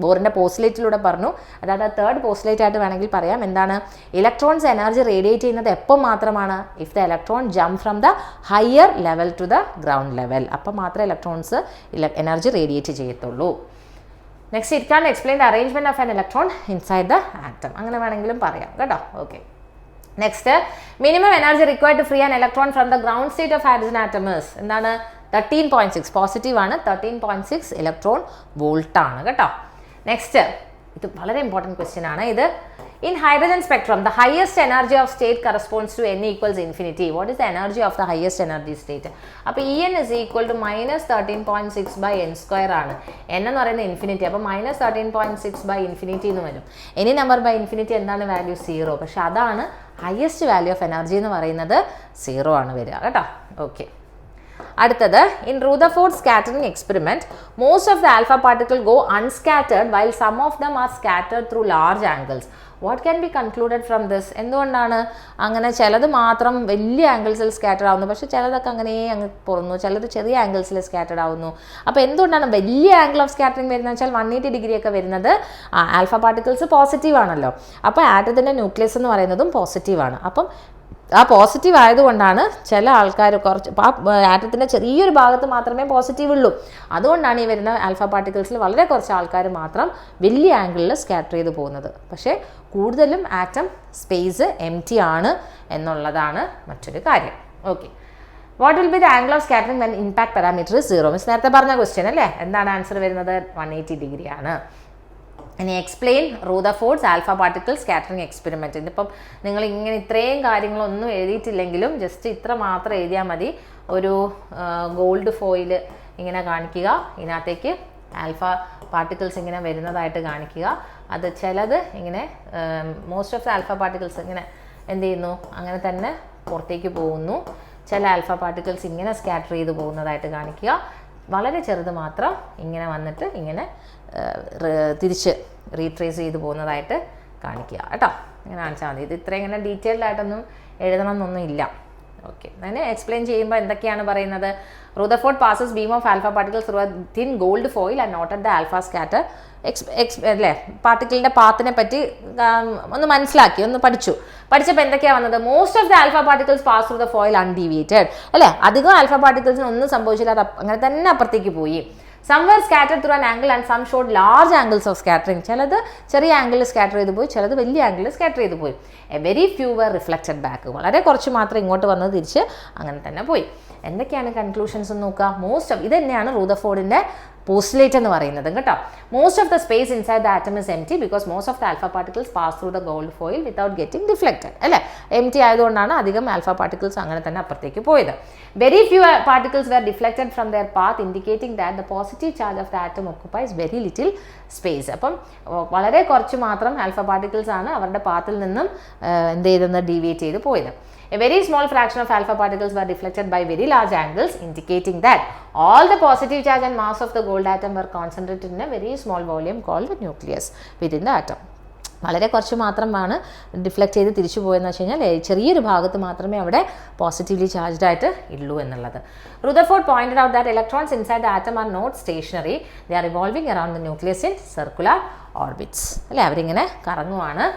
ബോറിൻ്റെ പോസ്റ്റുലേറ്റിലൂടെ പറഞ്ഞു. അതായത് തേർഡ് പോസ്റ്റുലേറ്റ് ആയിട്ട് വേണമെങ്കിൽ പറയാം. എന്താണ്, ഇലക്ട്രോൺസ് എനർജി റേഡിയേറ്റ് ചെയ്യുന്നത് എപ്പോൾ മാത്രമാണ്, if the electron jump from the higher level to the ground level. അപ്പം മാത്രമേ ഇലക്ട്രോൺസ് എനർജി റേഡിയേറ്റ് ചെയ്യത്തുള്ളൂ. Next, it can explain the arrangement of an electron inside the atom. അങ്ങനെ വേണമെങ്കിലും പറയാം കേട്ടോ. Okay. Next, minimum energy required to free an electron from the ground state of hydrogen atoms എന്താണ്, 13.6 positive ആണ്. 13.6 electron volt ആണ് കേട്ടോ. Next, ഇത് വളരെ ഇമ്പോർട്ടൻറ്റ് ക്വസ്റ്റ്യൻ ആണ് ഇത്. In hydrogen spectrum the highest energy of state corresponds to n equals infinity. What is the energy of the highest energy state? അപ്പോൾ En is equal to -13.6 by n square ആണ്. n എന്ന് പറയുന്നത് infinity, അപ്പോൾ -13.6 by infinity എന്ന് വരും. Any number by infinity എന്താണ് value? 0. പക്ഷെ അതാണ് ഹയസ്റ്റ് വാല്യൂ ഓഫ് എനർജി എന്ന് പറയുന്നത് 0 ആണ് വരിക കേട്ടോ. ഓക്കെ. അടുത്തത്, in Rutherford scattering experiment most of the alpha particle go unscattered while some of them are scattered through large angles. What can be concluded from this? എന്തുകൊണ്ടാണ് അങ്ങനെ ചിലത് മാത്രം വലിയ ആംഗിൾസിൽ സ്കാറ്റർ ആവുന്നു, പക്ഷേ ചിലതൊക്കെ അങ്ങനെ അങ്ങ് പുറന്നു, ചിലത് ചെറിയ ആംഗിൾസിൽ സ്കാറ്റർഡ് ആവുന്നു. അപ്പോൾ എന്തുകൊണ്ടാണ് വലിയ ആംഗിൾ ഓഫ് സ്കാറ്ററിംഗ് വരുന്നത് വെച്ചാൽ 180 ഡിഗ്രി ഒക്കെ വരുന്നത് ആൽഫ പാർട്ടിക്കിൾസ് പോസിറ്റീവ് ആണല്ലോ. അപ്പോൾ ആറ്റത്തിൻ്റെ ന്യൂക്ലിയസ് എന്ന് പറയുന്നതും പോസിറ്റീവാണ്. അപ്പം ആ പോസിറ്റീവ് ആയതുകൊണ്ടാണ് ചില ആൾക്കാർ കുറച്ച് ആറ്റത്തിൻ്റെ ചെറിയൊരു ഭാഗത്ത് മാത്രമേ പോസിറ്റീവ് ഉള്ളൂ. അതുകൊണ്ടാണ് ഈ വരുന്ന ആൽഫ പാർട്ടിക്കിൾസിൽ വളരെ കുറച്ച് ആൾക്കാർ മാത്രം വലിയ ആംഗിളിൽ സ്കാറ്റർ ചെയ്ത് പോകുന്നത്. പക്ഷേ കൂടുതലും ആറ്റം സ്പേസ് എംറ്റി ആണ് എന്നുള്ളതാണ് മറ്റൊരു കാര്യം. Okay. What will be the angle of scattering when impact parameter 0? Miss നേരത്തെ പറഞ്ഞ ക്വസ്റ്റ്യൻ അല്ലേ. എന്താണ് ആൻസർ വരുന്നത്? 180 ഡിഗ്രി ആണ്. ഇനി explain Rutherford's alpha particle scattering experiment. ഇതിപ്പം നിങ്ങൾ ഇങ്ങനെ ഇത്രയും കാര്യങ്ങളൊന്നും എഴുതിയിട്ടില്ലെങ്കിലും ജസ്റ്റ് ഇത്ര മാത്രം എഴുതിയാൽ മതി. ഒരു ഗോൾഡ് ഫോയിൽ ഇങ്ങനെ കാണിക്കുക, ഇതിനകത്തേക്ക് ആൽഫ പാർട്ടിക്കിൾസ് ഇങ്ങനെ വരുന്നതായിട്ട് കാണിക്കുക. അത് ചിലത് ഇങ്ങനെ most of the alpha particles ഇങ്ങനെ എന്ത് ചെയ്യുന്നു, അങ്ങനെ തന്നെ പുറത്തേക്ക് പോകുന്നു, ചില ആൽഫ പാർട്ടിക്കിൾസ് ഇങ്ങനെ സ്കാറ്റർ ചെയ്ത് പോകുന്നതായിട്ട് കാണിക്കുക, വളരെ ചെറുത് മാത്രം ഇങ്ങനെ വന്നിട്ട് ഇങ്ങനെ തിരിച്ച് റീട്രേസ് ചെയ്ത് പോകുന്നതായിട്ട് കാണിക്കുക കേട്ടോ. ഇങ്ങനെ കാണിച്ചാൽ മതി. ഇത് ഇത്രയും ഇങ്ങനെ ഡീറ്റെയിൽഡ് ആയിട്ടൊന്നും എഴുതണം എന്നൊന്നും ഇല്ല. ഓക്കെ, അതിനെ എക്സ്പ്ലെയിൻ ചെയ്യുമ്പോൾ എന്തൊക്കെയാണ് പറയുന്നത്? Rutherford passes beam of alpha particles through a thin gold foil and noted the alpha scatter. അല്ലേ, പാർട്ടിക്കിളിൻ്റെ പാത്തിനെ പറ്റി ഒന്ന് മനസ്സിലാക്കി, ഒന്ന് പഠിച്ചപ്പോൾ എന്തൊക്കെയാണ് വന്നത്? Most of the alpha particles pass through the foil undeviated, അല്ലേ, അധികം ആൽഫ പാർട്ടിക്കിൾസിന് ഒന്നും സംഭവിച്ചില്ല, അത് അങ്ങനെ തന്നെ അപ്പുറത്തേക്ക് പോയി. Some were scattered through an angle and some showed large angles of scattering. ചിലത് ചെറിയ ആംഗിളിൽ സ്കാറ്റർ ചെയ്ത് പോയി, ചിലത് വലിയ ആംഗിളിൽ സ്കാറ്റർ ചെയ്ത് പോയി. A very few were reflected back. വളരെ കുറച്ച് മാത്രം ഇങ്ങോട്ട് വന്നത് തിരിച്ച് അങ്ങനെ തന്നെ പോയി. എന്തൊക്കെയാണ് കൺക്ലൂഷൻസ് എന്ന് നോക്കുക. മോസ്റ്റ് ഓഫ് ഇത് തന്നെയാണ് റൂദർഫോർഡിൻ്റെ പോസ്റ്റുലേറ്റ് എന്ന് പറയുന്നത് കേട്ടോ. Most of the space inside the atom is എംറ്റി because most of the alpha particles pass through the gold foil without getting deflected, അല്ലേ, എംറ്റി ആയതുകൊണ്ടാണ് അധികം ആൽഫ പാർട്ടിക്കിൾസ് അങ്ങനെ തന്നെ അപ്പുറത്തേക്ക് പോയത്. Very few particles were deflected from their path indicating that the positive charge of the atom occupies very little space. അപ്പം വളരെ കുറച്ച് മാത്രം ആൽഫ പാർട്ടിക്കിൾസ് ആണ് അവരുടെ പാത്തിൽ നിന്നും എന്ത് ചെയ്തെന്ന് ഡീവിയേറ്റ് ചെയ്ത് പോയത്. A very small fraction of alpha particles were deflected by very large angles, indicating that all the positive charge and mass of the gold atom were concentrated in a very small volume called the nucleus within the atom. വളരെ കുറച്ച് മാത്രമാണ് deflect ചെയ്ത് തിരിച്ചു പോയെന്ന് വെച്ച് കഴിഞ്ഞാൽ ചെറിയൊരു ഭാഗത്ത് മാത്രമേ അവിടെ പോസിറ്റീവ്ലി ചാർജ്ഡ് ആയിട്ട് ഉള്ളൂ എന്നുള്ളത്. Rutherford pointed out that electrons inside the atom are not stationary, they are revolving around the nucleus in circular orbits, അല്ലേ, അവരിങ്ങനെ കറങ്ങുവാണ്.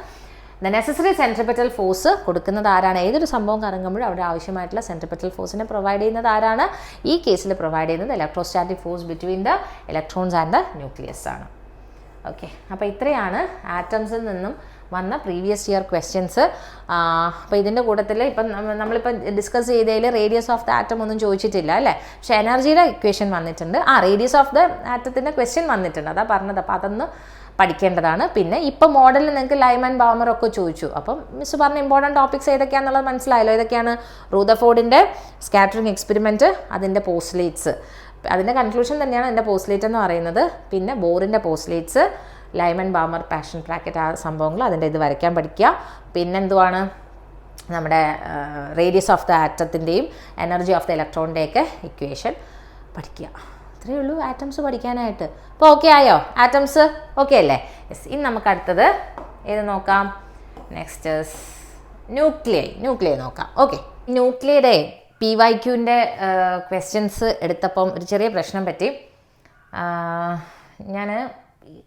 ദ നെസസറി സെൻട്രിപെറ്റൽ ഫോഴ്സ് കൊടുക്കുന്നത് ആരാണ്? ഏതൊരു സംഭവം കറങ്ങുമ്പോഴും അവിടെ ആവശ്യമായിട്ടുള്ള സെൻട്രിപെറ്റൽ ഫോഴ്സിനെ പ്രൊവൈഡ് ചെയ്യുന്നത് ആരാണ്? ഈ കേസിൽ പ്രൊവൈഡ് ചെയ്യുന്നത് electrostatic force between the electrons and the nucleus ആണ്. ഓക്കെ, അപ്പോൾ ഇത്രയാണ് ആറ്റംസിൽ നിന്നും വന്ന പ്രീവിയസ് ഇയർ ക്വസ്റ്റ്യൻസ്. അപ്പോൾ ഇതിൻ്റെ കൂട്ടത്തിൽ ഇപ്പം നമ്മളിപ്പോൾ ഡിസ്കസ് ചെയ്തതിൽ റേഡിയസ് ഓഫ് ദ ആറ്റം ഒന്നും ചോദിച്ചിട്ടില്ല, അല്ലേ, പക്ഷേ എനർജിയുടെ ഇക്വേഷൻ വന്നിട്ടുണ്ട്. റേഡിയസ് ഓഫ് ദ ആറ്റത്തിൻ്റെ ക്വസ്റ്റ്യൻ വന്നിട്ടുണ്ട്, അതാ പറഞ്ഞത്. അപ്പോൾ അതൊന്ന് പഠിക്കേണ്ടതാണ്. പിന്നെ ഇപ്പോൾ മോഡലിൽ നിങ്ങൾക്ക് ലൈം ആൻഡ് ബാമർ ഒക്കെ ചോദിച്ചു. അപ്പം മിസ് പറഞ്ഞ ഇമ്പോർട്ടൻറ്റ് ടോപ്പിക്സ് ഏതൊക്കെയാണെന്നുള്ളത് മനസ്സിലായല്ലോ. ഏതൊക്കെയാണ്? റൂദർഫോർഡിൻ്റെ സ്കാറ്ററിംഗ് എക്സ്പെരിമെൻറ്റ്, അതിൻ്റെ പോസ്റ്റുലേറ്റ്സ്, അതിൻ്റെ കൺക്ലൂഷൻ തന്നെയാണ് എൻ്റെ പോസ്റ്റുലേറ്റ് എന്ന് പറയുന്നത്. പിന്നെ ബോറിൻ്റെ postulates, Lyman and Balmer Paschen Brackett, ആ സംഭവങ്ങൾ അതിൻ്റെ ഇത് വരയ്ക്കാൻ പഠിക്കുക. പിന്നെന്തുവാണ്? നമ്മുടെ റേഡിയസ് ഓഫ് ദ ആറ്റത്തിൻ്റെയും എനർജി ഓഫ് ദ ഇലക്ട്രോണിൻ്റെയൊക്കെ ഇക്വേഷൻ പഠിക്കുക. ഇത്രയേ ഉള്ളൂ ആറ്റംസ് പഠിക്കാനായിട്ട്. അപ്പോൾ ഓക്കെ ആയോ? ആറ്റംസ് ഓക്കെ അല്ലേ? യെസ്. ഇനി നമുക്ക് അടുത്തത് ഏത് നോക്കാം? നെക്സ്റ്റ് ന്യൂക്ലിയൈ നോക്കാം. ഓക്കെ, ന്യൂക്ലിയയുടെ PYQൻ്റെ ക്വസ്റ്റ്യൻസ് എടുത്തപ്പം ഒരു ചെറിയ പ്രശ്നം പറ്റി. ഞാൻ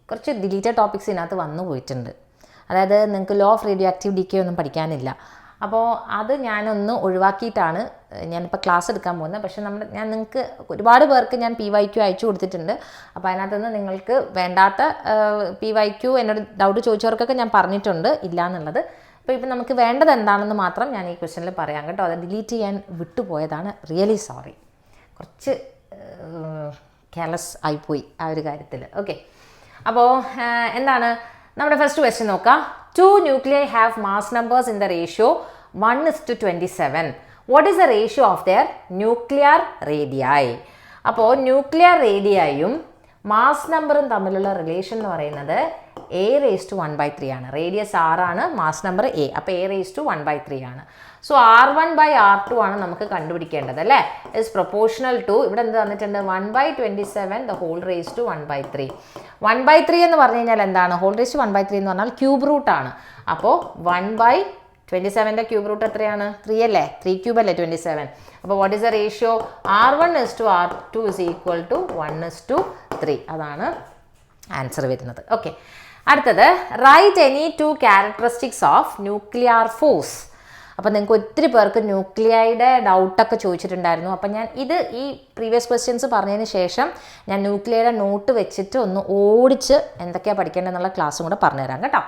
കുറച്ച് ഡിലീറ്റഡ് ടോപ്പിക്സ് ഇതിനകത്ത് വന്നു പോയിട്ടുണ്ട്. അതായത് നിങ്ങൾക്ക് law of radio active decay ഒന്നും പഠിക്കാനില്ല. അപ്പോൾ അത് ഞാനൊന്ന് ഒഴിവാക്കിയിട്ടാണ് ഞാനിപ്പോൾ ക്ലാസ് എടുക്കാൻ പോകുന്നത്. പക്ഷേ ഞാൻ നിങ്ങൾക്ക് ഒരുപാട് പേർക്ക് ഞാൻ PYQ അയച്ചു കൊടുത്തിട്ടുണ്ട്. അപ്പോൾ അതിനകത്തുനിന്ന് നിങ്ങൾക്ക് വേണ്ടാത്ത PYQ എന്നോട് ഡൗട്ട് ചോദിച്ചവർക്കൊക്കെ ഞാൻ പറഞ്ഞിട്ടുണ്ട് ഇല്ല എന്നുള്ളത്. അപ്പോൾ ഇപ്പം നമുക്ക് വേണ്ടത് എന്താണെന്ന് മാത്രം ഞാൻ ഈ ക്വസ്റ്റ്യനിൽ പറയാം കേട്ടോ. അത് ഡിലീറ്റ് ചെയ്യാൻ വിട്ടുപോയതാണ്. റിയലി സോറി, കുറച്ച് കെയർലെസ് ആയിപ്പോയി ആ ഒരു കാര്യത്തിൽ. ഓക്കെ, അപ്പോൾ എന്താണ് നമ്മുടെ ഫസ്റ്റ് ക്വസ്റ്റ്യൻ നോക്കാം. 2 nuclei have mass numbers in the ratio 1:27. What is the ratio of their nuclear radii? അപ്പോൾ ന്യൂക്ലിയർ റേഡിയയും മാസ് നമ്പറും തമ്മിലുള്ള റിലേഷൻ എന്ന് പറയുന്നത് a⁻1/3 ആണ്. റേഡിയസ് r ആണ്, മാസ് നമ്പർ a. അപ്പോൾ a⁻1/3 ആണ്. സോ r1/r2 ആണ് നമുക്ക് കണ്ടുപിടിക്കേണ്ടത്, അല്ലേ? ഇസ് പ്രൊപ്പോർഷണൽ ടു, ഇവിടെ എന്ത് തന്നിട്ടുണ്ട്? 1/27 the whole raised to 1/3. 1/3 എന്ന് പറഞ്ഞു കഴിഞ്ഞാൽ എന്താണ്? whole raised to 1/3 എന്ന് പറഞ്ഞാൽ ക്യൂബ് റൂട്ട് ആണ്. അപ്പോൾ 1/27ൻ്റെ ക്യൂബ് റൂട്ട് എത്രയാണ്? 3 അല്ലേ? 3 ക്യൂബ് അല്ലേ 27. അപ്പോൾ what is the ratio? r1:r2 is equal to 1:3. അതാണ് ആൻസർ വരുന്നത്. ഓക്കെ, അടുത്തത് write any 2 characteristics of nuclear force. അപ്പോൾ നിങ്ങൾക്ക് ഒത്തിരി പേർക്ക് ന്യൂക്ലിയയുടെ ഡൗട്ടൊക്കെ ചോദിച്ചിട്ടുണ്ടായിരുന്നു. അപ്പം ഞാൻ ഈ പ്രീവിയസ് ക്വസ്റ്റ്യൻസ് പറഞ്ഞതിന് ശേഷം ഞാൻ ന്യൂക്ലിയയുടെ നോട്ട് വെച്ചിട്ട് ഒന്ന് ഓടിച്ച് എന്തൊക്കെയാണ് പഠിക്കേണ്ടതെന്നുള്ള ക്ലാസ്സും കൂടെ പറഞ്ഞുതരാം കേട്ടോ.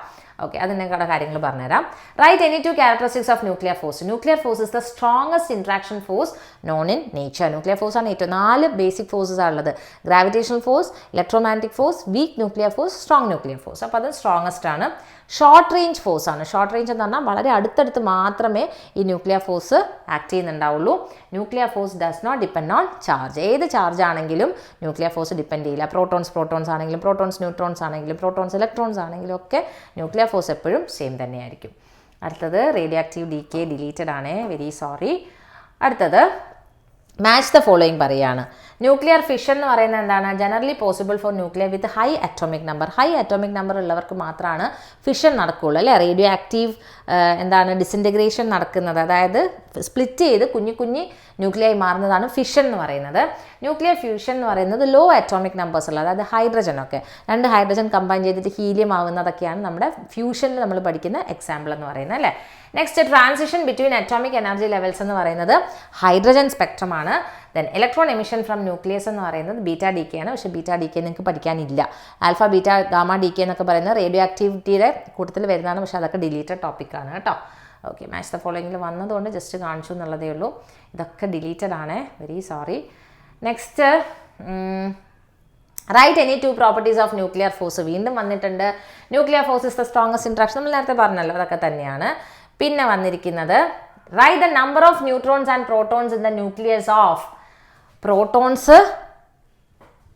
ഓക്കെ, അതിൻ്റെ കാര്യങ്ങൾ പറഞ്ഞുതരാം. Write any 2 characteristics of nuclear force. Nuclear force is the strongest interaction force known in nature. Nuclear force ആണ് ഏറ്റവും 4 ബേസിക് ഫോഴ്സസ് ഉള്ളത്. Gravitational force, electromagnetic force, weak nuclear force, strong nuclear force. അപ്പോൾ അത് strongest ആണ്. Short range force ആണ്. Short range എന്ന് പറഞ്ഞാൽ വളരെ അടുത്തടുത്ത് മാത്രമേ ഈ ന്യൂക്ലിയർ ഫോഴ്സ് ആക്ട് ചെയ്യുന്നുണ്ടാവുള്ളൂ. Nuclear force does not depend on charge. ഏത് ചാർജ് ആണെങ്കിലും ന്യൂക്ലിയർ ഫോഴ്സ് ഡിപ്പെൻഡ് ചെയ്യില്ല. പ്രോട്ടോൺസ് ആണെങ്കിലും, പ്രോട്ടോൺസ് ന്യൂട്രോൺസ് ആണെങ്കിലും, പ്രോട്ടോൺസ് ഇലക്ട്രോൺസ് ആണെങ്കിലും ഒക്കെ ന്യൂക്ലിയർ ഫോഴ്സ് എപ്പോഴും സെയിം തന്നെയായിരിക്കും. അടുത്തത് റേഡിയോ ആക്റ്റീവ് ഡീകേ ഡിലീറ്റഡ് ആണ്, വെരി സോറി. അടുത്തത് മാച്ച് ദ ഫോളോയിങ് പറയുകയാണ്. ന്യൂക്ലിയർ ഫിഷൻ എന്ന് പറയുന്നത് എന്താണ്? Generally possible for nuclear with high atomic number. High atomic number ഉള്ളവർക്ക് മാത്രമാണ് ഫിഷൻ നടക്കുകയുള്ളൂ അല്ലേ. റേഡിയോ ആക്റ്റീവ് ഡിസിൻറ്റഗ്രേഷൻ നടക്കുന്നത്, അതായത് സ്പ്ലിറ്റ് ചെയ്ത് കുഞ്ഞു കുഞ്ഞി ന്യൂക്ലിയായി മാറുന്നതാണ് ഫിഷൻ എന്ന് പറയുന്നത്. ന്യൂക്ലിയർ ഫ്യൂഷൻ എന്ന് പറയുന്നത് ലോ അറ്റോമിക് നമ്പേഴ്സ് ഉള്ള, അതായത് ഹൈഡ്രജനൊക്കെ 2 ഹൈഡ്രജൻ കമ്പൈൻ ചെയ്തിട്ട് ഹീലിയം ആവുന്നതൊക്കെയാണ് നമ്മുടെ ഫ്യൂഷനിൽ നമ്മൾ പഠിക്കുന്ന എക്സാമ്പിൾ എന്ന് പറയുന്നത് അല്ലേ. Next transition between atomic energy levels എന്ന് പറയുന്നത് ഹൈഡ്രജൻ സ്പെക്ട്രമാണ്. Then electron emission from nucleus എന്ന് പറയുന്നത് ബീറ്റ ഡി കെ ആണ്. പക്ഷേ ബീറ്റ ഡി കെ നിങ്ങൾക്ക് പഠിക്കാനില്ല. Alpha beta gamma decay എന്നൊക്കെ പറയുന്നത് റേഡിയോ ആക്ടിവിറ്റിയുടെ കൂട്ടത്തിൽ വരുന്നതാണ്, പക്ഷേ അതൊക്കെ ഡിലീറ്റഡ് ടോപ്പിക്കാണ് കേട്ടോ. ഓക്കെ, മാച്ച് ദ ഫോളോയിങ്ങിൽ വന്നതുകൊണ്ട് ജസ്റ്റ് കാണിച്ചു എന്നുള്ളതേ ഉള്ളൂ. ഇതൊക്കെ ഡിലീറ്റഡ് ആണ്, very sorry. Next write any 2 properties of nuclear force. വീണ്ടും വന്നിട്ടുണ്ട്. Nuclear force is the strongest interaction, നമ്മൾ നേരത്തെ പറഞ്ഞല്ലോ, അതൊക്കെ തന്നെയാണ്. പിന്നെ വന്നിരിക്കുന്നത് write the number of neutrons and protons in the nucleus of. Protons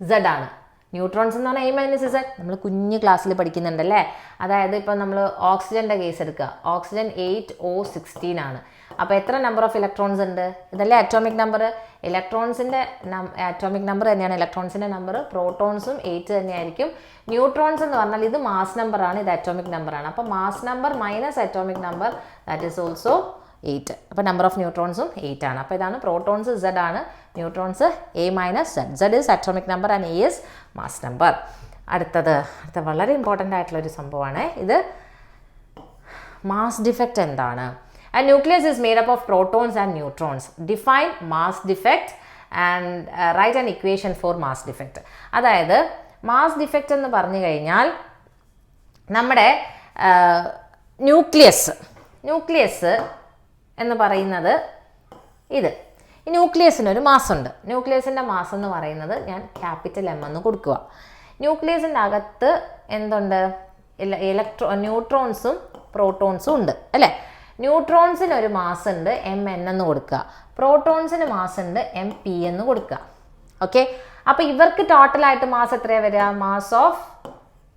Z ആണ്, ന്യൂട്രോൺസ് എന്ന് പറഞ്ഞാൽ A-Z. നമ്മൾ കുഞ്ഞു ക്ലാസ്സിൽ പഠിക്കുന്നുണ്ടല്ലേ. അതായത് ഇപ്പം നമ്മൾ ഓക്സിജൻ്റെ കേസ് എടുക്കുക, ഓക്സിജൻ 8O16 ആണ്. അപ്പോൾ എത്ര നമ്പർ ഓഫ് ഇലക്ട്രോൺസ് ഉണ്ട്? ഇതല്ലേ അറ്റോമിക് നമ്പർ. ഇലക്ട്രോൺസിൻ്റെ അറ്റോമിക് നമ്പർ തന്നെയാണ് ഇലക്ട്രോൺസിൻ്റെ നമ്പർ. പ്രോട്ടോൺസും 8 തന്നെയായിരിക്കും. ന്യൂട്രോൺസ് എന്ന് പറഞ്ഞാൽ ഇത് മാസ് നമ്പറാണ്, ഇത് അറ്റോമിക് നമ്പറാണ്. അപ്പോൾ mass number minus atomic number, that is also 8. അപ്പോൾ നമ്പർ ഓഫ് ന്യൂട്രോൺസും 8 ആണ്. അപ്പോൾ ഇതാണ് പ്രോട്ടോൺസ് Z ആണ്, neutrons A-Z. Z is atomic number and A is mass number. അടുത്ത വളരെ ഇമ്പോർട്ടൻ്റ് ആയിട്ടുള്ളൊരു സംഭവമാണ് ഇത്. മാസ് ഡിഫക്റ്റ് എന്താണ്? A nucleus is made up of protons and neutrons. Define mass defect and write an equation for mass defect. അതായത് mass defect എന്ന് പറഞ്ഞു കഴിഞ്ഞാൽ നമ്മുടെ ന്യൂക്ലിയസ് എന്ന് പറയുന്നത് ഇത്. ഈ ന്യൂക്ലിയസിനൊരു മാസ്സുണ്ട്. ന്യൂക്ലിയസിൻ്റെ മാസ് എന്ന് പറയുന്നത് ഞാൻ ക്യാപിറ്റൽ M എന്ന് കൊടുക്കുക. ന്യൂക്ലിയസിൻ്റെ അകത്ത് എന്തുണ്ട്? ന്യൂട്രോൺസും പ്രോട്ടോൺസും ഉണ്ട് അല്ലേ. ന്യൂട്രോൺസിന് ഒരു മാസ് ഉണ്ട്, Mn എന്ന് കൊടുക്കുക. പ്രോട്ടോൺസിന് മാസ് ഉണ്ട്, Mp എന്ന് കൊടുക്കുക. ഓക്കെ, അപ്പോൾ ഇവർക്ക് ടോട്ടലായിട്ട് മാസ് എത്രയാണ് വരിക? Mass of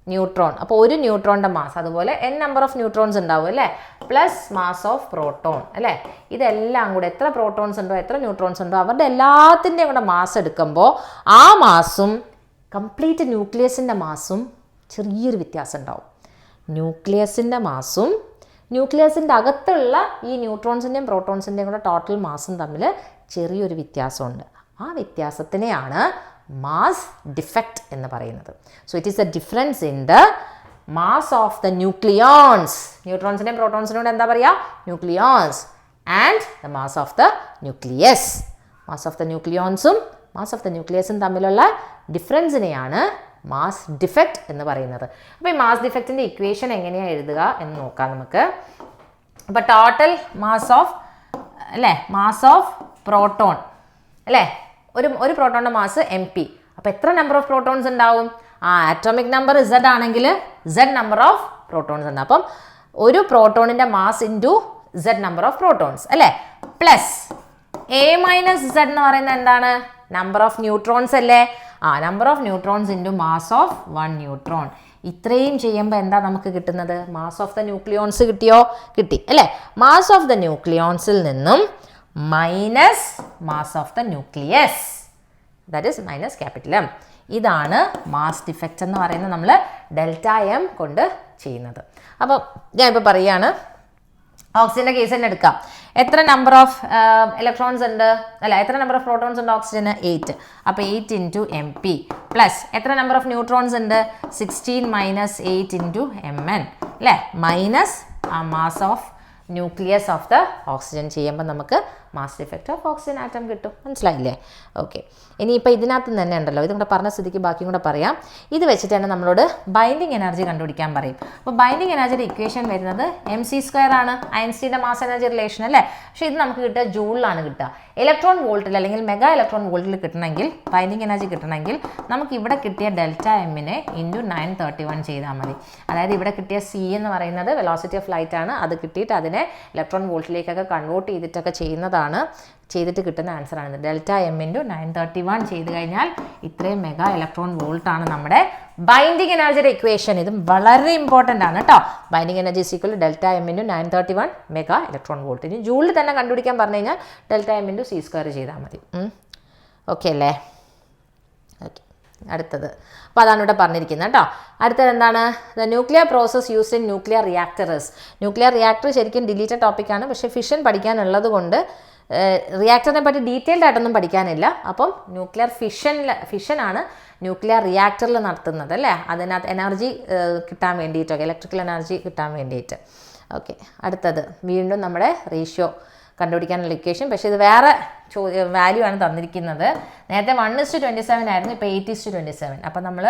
neutron. അപ്പോൾ ഒരു ന്യൂട്രോണിൻ്റെ മാസ്, അതുപോലെ n നമ്പർ ഓഫ് ന്യൂട്രോൺസ് ഉണ്ടാവും അല്ലേ, പ്ലസ് മാസ് ഓഫ് പ്രോട്ടോൺ അല്ലേ. ഇതെല്ലാം കൂടെ എത്ര പ്രോട്ടോൺസ് ഉണ്ടോ എത്ര ന്യൂട്രോൺസ് ഉണ്ടോ അവരുടെ എല്ലാത്തിൻ്റെയും കൂടെ മാസ് എടുക്കുമ്പോൾ ആ മാസും കംപ്ലീറ്റ് ന്യൂക്ലിയസിൻ്റെ മാസും ചെറിയൊരു വ്യത്യാസം ഉണ്ടാവും. ന്യൂക്ലിയസിൻ്റെ മാസും ന്യൂക്ലിയസിൻ്റെ അകത്തുള്ള ഈ ന്യൂട്രോൺസിൻ്റെയും പ്രോട്ടോൺസിൻ്റെയും കൂടെ ടോട്ടൽ മാസും തമ്മിൽ ചെറിയൊരു വ്യത്യാസമുണ്ട്. ആ വ്യത്യാസത്തിനെയാണ് മാസ് ഡിഫക്റ്റ് എന്ന് പറയുന്നത്. So it is a difference in the mass of the nucleons. ന്യൂട്രോൺസിൻ്റെയും പ്രോട്ടോൺസിനോട് എന്താ പറയുക? Nucleons. And the mass of the nucleus. Mass of the ന്യൂക്ലിയോൺസും മാസ് ഓഫ് ദ ന്യൂക്ലിയസും തമ്മിലുള്ള ഡിഫറൻസിനെയാണ് മാസ് ഡിഫക്റ്റ് എന്ന് പറയുന്നത്. അപ്പോൾ ഈ മാസ് ഡിഫക്റ്റിൻ്റെ ഇക്വേഷൻ എങ്ങനെയാണ് എഴുതുക എന്ന് നോക്കാം നമുക്ക്. അപ്പോൾ ടോട്ടൽ മാസ് ഓഫ് അല്ലേ, മാസ് ഓഫ് പ്രോട്ടോൺ അല്ലേ, ഒരു പ്രോട്ടോണിൻ്റെ മാസ് Mp. അപ്പോൾ എത്ര നമ്പർ ഓഫ് പ്രോട്ടോൺസ് ഉണ്ടാവും? ആറ്റോമിക് നമ്പർ Z ആണെങ്കിൽ Z നമ്പർ ഓഫ് പ്രോട്ടോൺസ് ഉണ്ട്. അപ്പം ഒരു പ്രോട്ടോണിൻ്റെ mass into Z number of protons അല്ലേ, പ്ലസ് A-Z എന്ന് പറയുന്നത് എന്താണ്? നമ്പർ ഓഫ് ന്യൂട്രോൺസ് അല്ലേ. Number of neutrons into mass of 1 neutron. ഇത്രയും ചെയ്യുമ്പോൾ എന്താ നമുക്ക് കിട്ടുന്നത്? മാസ് ഓഫ് ദ ന്യൂക്ലിയോൺസ് കിട്ടി അല്ലേ. മാസ് ഓഫ് ദ ന്യൂക്ലിയോൺസിൽ നിന്നും minus mass of the nucleus, that is minus capital M. ഇതാണ് മാസ് ഡിഫക്റ്റ് എന്ന് പറയുന്നത് നമ്മൾ ΔM കൊണ്ട് ചെയ്യുന്നത്. അപ്പം ഞാനിപ്പോൾ പറയുകയാണ്, ഓക്സിജൻ്റെ കേസ് തന്നെ എടുക്കാം. എത്ര നമ്പർ ഓഫ് ഇലക്ട്രോൺസ് ഉണ്ട് അല്ല, എത്ര നമ്പർ ഓഫ് പ്രോട്ടോൺസ് ഉണ്ട് ഓക്സിജന്? 8. അപ്പോൾ 8 ഇൻറ്റു Mp പ്ലസ് എത്ര നമ്പർ ഓഫ് ന്യൂട്രോൺസ് ഉണ്ട്? 16 മൈനസ് 8 ഇൻറ്റു Mn അല്ലേ, minus mass of nucleus of the oxygen ചെയ്യുമ്പോൾ നമുക്ക് mass defect of oxygen atom കിട്ടും. മനസ്സിലായില്ലേ? ഓക്കെ, ഇനിയിപ്പോൾ ഇതിനകത്ത് തന്നെ ഉണ്ടല്ലോ, ഇതും കൂടെ പറഞ്ഞ സ്ഥിതിക്ക് ബാക്കിയും കൂടെ പറയാം. ഇത് വെച്ചിട്ട് തന്നെ നമ്മളോട് ബൈൻഡിങ് എനർജി കണ്ടുപിടിക്കാൻ പറയും. അപ്പോൾ ബൈൻഡിങ് എനർജിയുടെ ഇക്വേഷൻ വരുന്നത് mc² ആണ്, ഐൻസ്റ്റീൻ്റെ മാസ് എനർജി റിലേഷൻ അല്ലേ. പക്ഷേ ഇത് നമുക്ക് കിട്ടുക ജൂളിലാണ് കിട്ടുക. ഇലക്ട്രോൺ വോൾട്ടിൽ അല്ലെങ്കിൽ മെഗാ ഇലക്ട്രോൺ വോൾട്ടിൽ കിട്ടണമെങ്കിൽ, ബൈൻഡിങ് എനർജി കിട്ടണമെങ്കിൽ നമുക്ക് ഇവിടെ കിട്ടിയ ΔMനെ ഇൻറ്റു 931 ചെയ്താൽ മതി. അതായത് ഇവിടെ കിട്ടിയ C എന്ന് പറയുന്നത് വെലോസിറ്റി ഓഫ് ലൈറ്റ് ആണ്. അത് കിട്ടിയിട്ട് അതിനെ ഇലക്ട്രോൺ വോൾട്ടിലേക്കൊക്കെ കൺവേർട്ട് ചെയ്തിട്ടൊക്കെ ചെയ്യുന്നതാണ് ആണ്. ചെയ്തിട്ട് കിട്ടുന്ന ആൻസറാണ് ഡെൽറ്റ എം ഇൻറ്റു 931 ചെയ്ത് കഴിഞ്ഞാൽ ഇത്രയും മെഗാ ഇലക്ട്രോൺ വോൾട്ട് ആണ് നമ്മുടെ ബൈൻഡിങ് എനർജിയുടെ ഇക്വേഷൻ. ഇതും വളരെ ഇമ്പോർട്ടൻ്റ് ആണ് കേട്ടോ. Binding energy is equal to delta M into 931 mega electron volt. ഇനി ജൂളിൽ തന്നെ കണ്ടുപിടിക്കാൻ പറഞ്ഞു കഴിഞ്ഞാൽ ഡെൽറ്റ എം ഇൻറ്റു c² ചെയ്താൽ മതി. ഓക്കെ അല്ലേ? ഓക്കെ, അടുത്തത് അപ്പോൾ അതാണ് ഇവിടെ പറഞ്ഞിരിക്കുന്നത് കേട്ടോ. അടുത്തത് എന്താണ്? The nuclear process used in nuclear reactors. Nuclear reactor ശരിക്കും ഡിലീറ്റഡ് ടോപ്പിക്കാണ്, പക്ഷേ ഫിഷൻ പഠിക്കാനുള്ളത് കൊണ്ട് റിയാക്ടറിനെ പറ്റി ഡീറ്റെയിൽഡ് ആയിട്ടൊന്നും പഠിക്കാനില്ല. അപ്പം ന്യൂക്ലിയർ ഫിഷനാണ് ന്യൂക്ലിയർ റിയാക്ടറിൽ നടത്തുന്നത് അല്ലേ, അതിനകത്ത് എനർജി കിട്ടാൻ വേണ്ടിയിട്ടൊക്കെ, ഇലക്ട്രിക്കൽ എനർജി കിട്ടാൻ വേണ്ടിയിട്ട്. ഓക്കെ, അടുത്തത് വീണ്ടും നമ്മുടെ റേഷ്യോ കണ്ടുപിടിക്കാനുള്ള ഇക്വേഷൻ. പക്ഷേ ഇത് വേറെ വാല്യൂ ആണ് തന്നിരിക്കുന്നത്. നേരത്തെ 1:27 ആയിരുന്നു, ഇപ്പോൾ 8:27. അപ്പം നമ്മൾ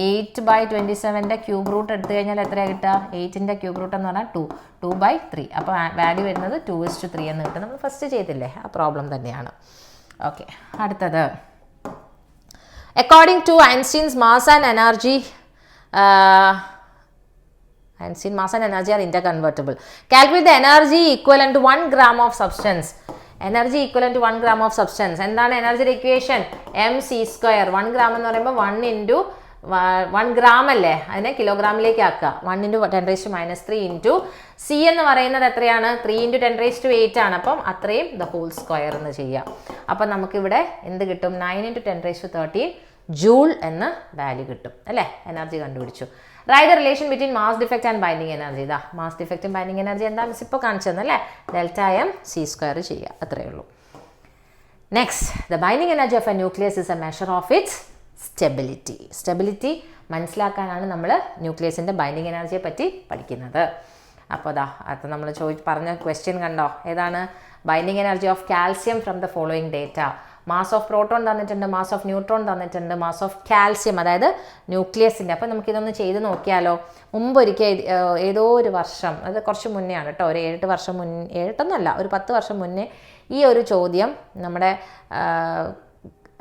8/27 ക്യൂബ് റൂട്ട് എടുത്തു കഴിഞ്ഞാൽ എത്രയാണ് കിട്ടുക? 8ൻ്റെ ക്യൂബ് റൂട്ട് എന്ന് പറഞ്ഞാൽ 2/3. അപ്പോൾ വാല്യൂ വരുന്നത് 2:3 എന്ന് കിട്ടും. നമ്മൾ ഫസ്റ്റ് ചെയ്തില്ലേ, ആ പ്രോബ്ലം തന്നെയാണ്. ഓക്കെ, അടുത്തത് according to Einstein's mass and energy Einstein mass and energy are interconvertible. Calculate the energy equivalent to 1 gram of substance. Energy equivalent to 1 gram of substance. എന്താണ് എനർജിയുടെ ഇക്വേഷൻ? mc². 1 gram എന്ന് പറയുമ്പോൾ 1 into 1 gram അല്ലേ, അതിനെ കിലോഗ്രാമിലേക്ക് ആക്കുക. 1 into 10⁻³ into C എന്ന് പറയുന്നത് എത്രയാണ്? 3 ഇൻറ്റു 10⁸ ആണ്. അപ്പം അത്രയും ദ ഹോൾ സ്ക്വയർ എന്ന് ചെയ്യാം. അപ്പം നമുക്കിവിടെ എന്ത് കിട്ടും? 9 ഇൻറ്റു 10⁻13 ജൂൾ എന്ന വാല്യൂ കിട്ടും അല്ലേ. എനർജി കണ്ടുപിടിച്ചു. Right the relation between mass defect and binding energy. ഇതാ മാസ് ഡിഫക്റ്റും ബൈൻഡിങ് എനർജി എന്താ മിസ് ഇപ്പോൾ കാണിച്ചു തന്നല്ലേ. ഡെൽറ്റ എം c² ചെയ്യുക, അത്രയേ ഉള്ളൂ. Next, the binding energy of a nucleus is a measure of its stability. Stability മനസ്സിലാക്കാനാണ് നമ്മൾ ന്യൂക്ലിയസിൻ്റെ ബൈൻഡിങ് എനർജിയെ പറ്റി പഠിക്കുന്നത്. അപ്പോൾ അത് നമ്മൾ പറഞ്ഞ ക്വസ്റ്റ്യൻ കണ്ടോ, ഏതാണ്? Binding energy of calcium from the following data. Mass of proton തന്നിട്ടുണ്ട്, മാസ് ഓഫ് ന്യൂട്രോൺ തന്നിട്ടുണ്ട്, മാസ് ഓഫ് കാൽസ്യം അതായത് ന്യൂക്ലിയസിൻ്റെ. അപ്പോൾ നമുക്കിതൊന്ന് ചെയ്ത് നോക്കിയാലോ. മുമ്പൊരിക്കൽ ഏതോ ഒരു വർഷം, അത് കുറച്ച് മുന്നേ ആണ് കേട്ടോ, ഒരു 7-8 വർഷം മുന്നേ, 7-8 ഒരു 10 വർഷം മുന്നേ ഈ ഒരു ചോദ്യം നമ്മുടെ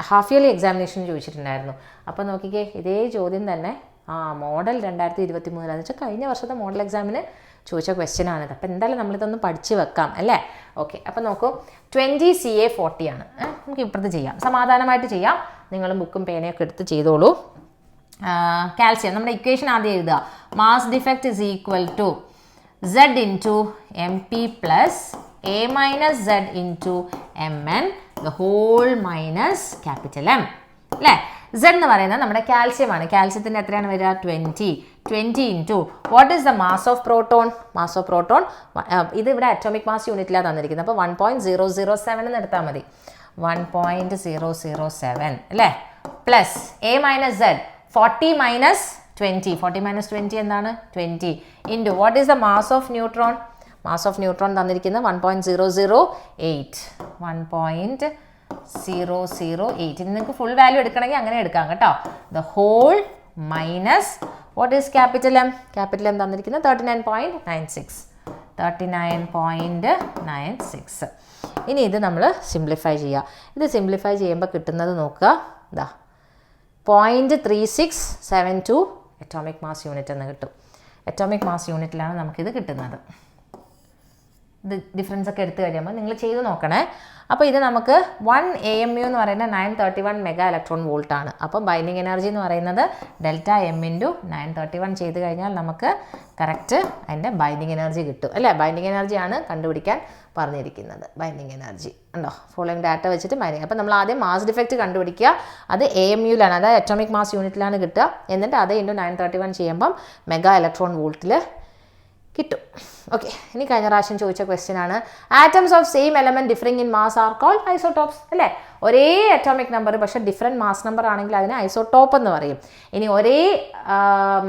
ഹാഫ് ഇയർലി എക്സാമിനേഷൻ ചോദിച്ചിട്ടുണ്ടായിരുന്നു. അപ്പോൾ നോക്കിക്കേ, ഇതേ ചോദ്യം തന്നെ മോഡൽ 2023 എന്ന് വെച്ചാൽ കഴിഞ്ഞ വർഷത്തെ മോഡൽ എക്സാമിന് ചോദിച്ച ക്വസ്റ്റ്യനാണിത്. അപ്പോൾ എന്തായാലും നമ്മളിതൊന്ന് പഠിച്ച് വെക്കാം അല്ലേ. ഓക്കെ, അപ്പോൾ നോക്കൂ, 20 CA40 ആണ്. നമുക്ക് ഇപ്പുറത്ത് ചെയ്യാം, സമാധാനമായിട്ട് ചെയ്യാം. നിങ്ങൾ ബുക്കും പേനയൊക്കെ എടുത്ത് ചെയ്തോളൂ. കാൽസ്യം നമ്മുടെ ഇക്വേഷൻ ആദ്യം എഴുതുക. Mass defect is equal to Z into MP plus A minus Z into MN the whole minus capital M അല്ലേ. Z എന്ന് പറയുന്നത് നമ്മുടെ കാൽസ്യമാണ്. കാൽസ്യത്തിൻ്റെ എത്രയാണ് വരിക? 20 into what is the mass of proton? Mass of proton ഇത് ഇവിടെ അറ്റോമിക് മാസ് യൂണിറ്റിലാണ് തന്നിരിക്കുന്നത്. അപ്പോൾ 1.007 എന്ന് എടുത്താൽ മതി. 1.007 അല്ലേ. Plus A minus Z 40 minus 20. 40 minus 20 എന്താണ്? 20 into what is the mass of neutron? Mass of neutron തന്നിരിക്കുന്നത് 1.008. 1.008. നിങ്ങൾക്ക് ഫുൾ വാല്യൂ എടുക്കണമെങ്കിൽ അങ്ങനെ എടുക്കാം കേട്ടോ. The whole minus what is capital M? Capital M തന്നിരിക്കുന്നത് 39.96. 39.96. ഇനി ഇത് നമ്മൾ സിംപ്ലിഫൈ ചെയ്യുക. ഇത് സിംപ്ലിഫൈ ചെയ്യുമ്പോൾ കിട്ടുന്നത് നോക്കുക, ഇതാ 0.3672 അറ്റോമിക് മാസ് യൂണിറ്റ് എന്ന് കിട്ടും. അറ്റോമിക് മാസ് യൂണിറ്റിലാണ് നമുക്കിത് കിട്ടുന്നത്. ഇത് ഡിഫറൻസ് ഒക്കെ എടുത്തു കഴിയുമ്പോൾ നിങ്ങൾ ചെയ്ത് നോക്കണേ. അപ്പോൾ ഇത് നമുക്ക് 1 AMU എന്ന് പറയുന്നത് 931 മെഗാ ഇലക്ട്രോൺ വോൾട്ട് ആണ്. അപ്പോൾ ബൈൻഡിങ് എനർജി എന്ന് പറയുന്നത് ഡെൽറ്റ എം ഇൻറ്റു 931 ചെയ്ത് കഴിഞ്ഞാൽ നമുക്ക് കറക്റ്റ് അതിൻ്റെ ബൈൻഡിങ് എനർജി കിട്ടും അല്ലേ. ബൈൻഡിങ് എനർജിയാണ് കണ്ടുപിടിക്കാൻ പറഞ്ഞിരിക്കുന്നത്. ബൈൻഡിങ് എനർജി ഉണ്ടോ, ഫോളോയിങ് ഡാറ്റ വെച്ചിട്ട് ബൈൻഡിങ്. അപ്പോൾ നമ്മൾ ആദ്യം മാസ് ഡിഫക്റ്റ് കണ്ടുപിടിക്കുക. അത് AMUലാണ്, അതായത് അറ്റോമിക് മാസ് യൂണിറ്റിലാണ് കിട്ടുക. എന്നിട്ട് അത് ഇൻറ്റു 931 ചെയ്യുമ്പം മെഗാ ഇലക്ട്രോൺ വോൾട്ടിൽ കിട്ടും. ഓക്കെ, ഇനി കഴിഞ്ഞ പ്രാവശ്യം ചോദിച്ച ക്വസ്റ്റ്യൻ ആണ്, atoms of same element differing in mass are called isotopes അല്ലേ. ഒരേ അറ്റോമിക് നമ്പർ പക്ഷേ ഡിഫറെൻറ്റ് മാസ് നമ്പർ ആണെങ്കിൽ അതിനെ ഐസോടോപ്പ് എന്ന് പറയും. ഇനി ഒരേ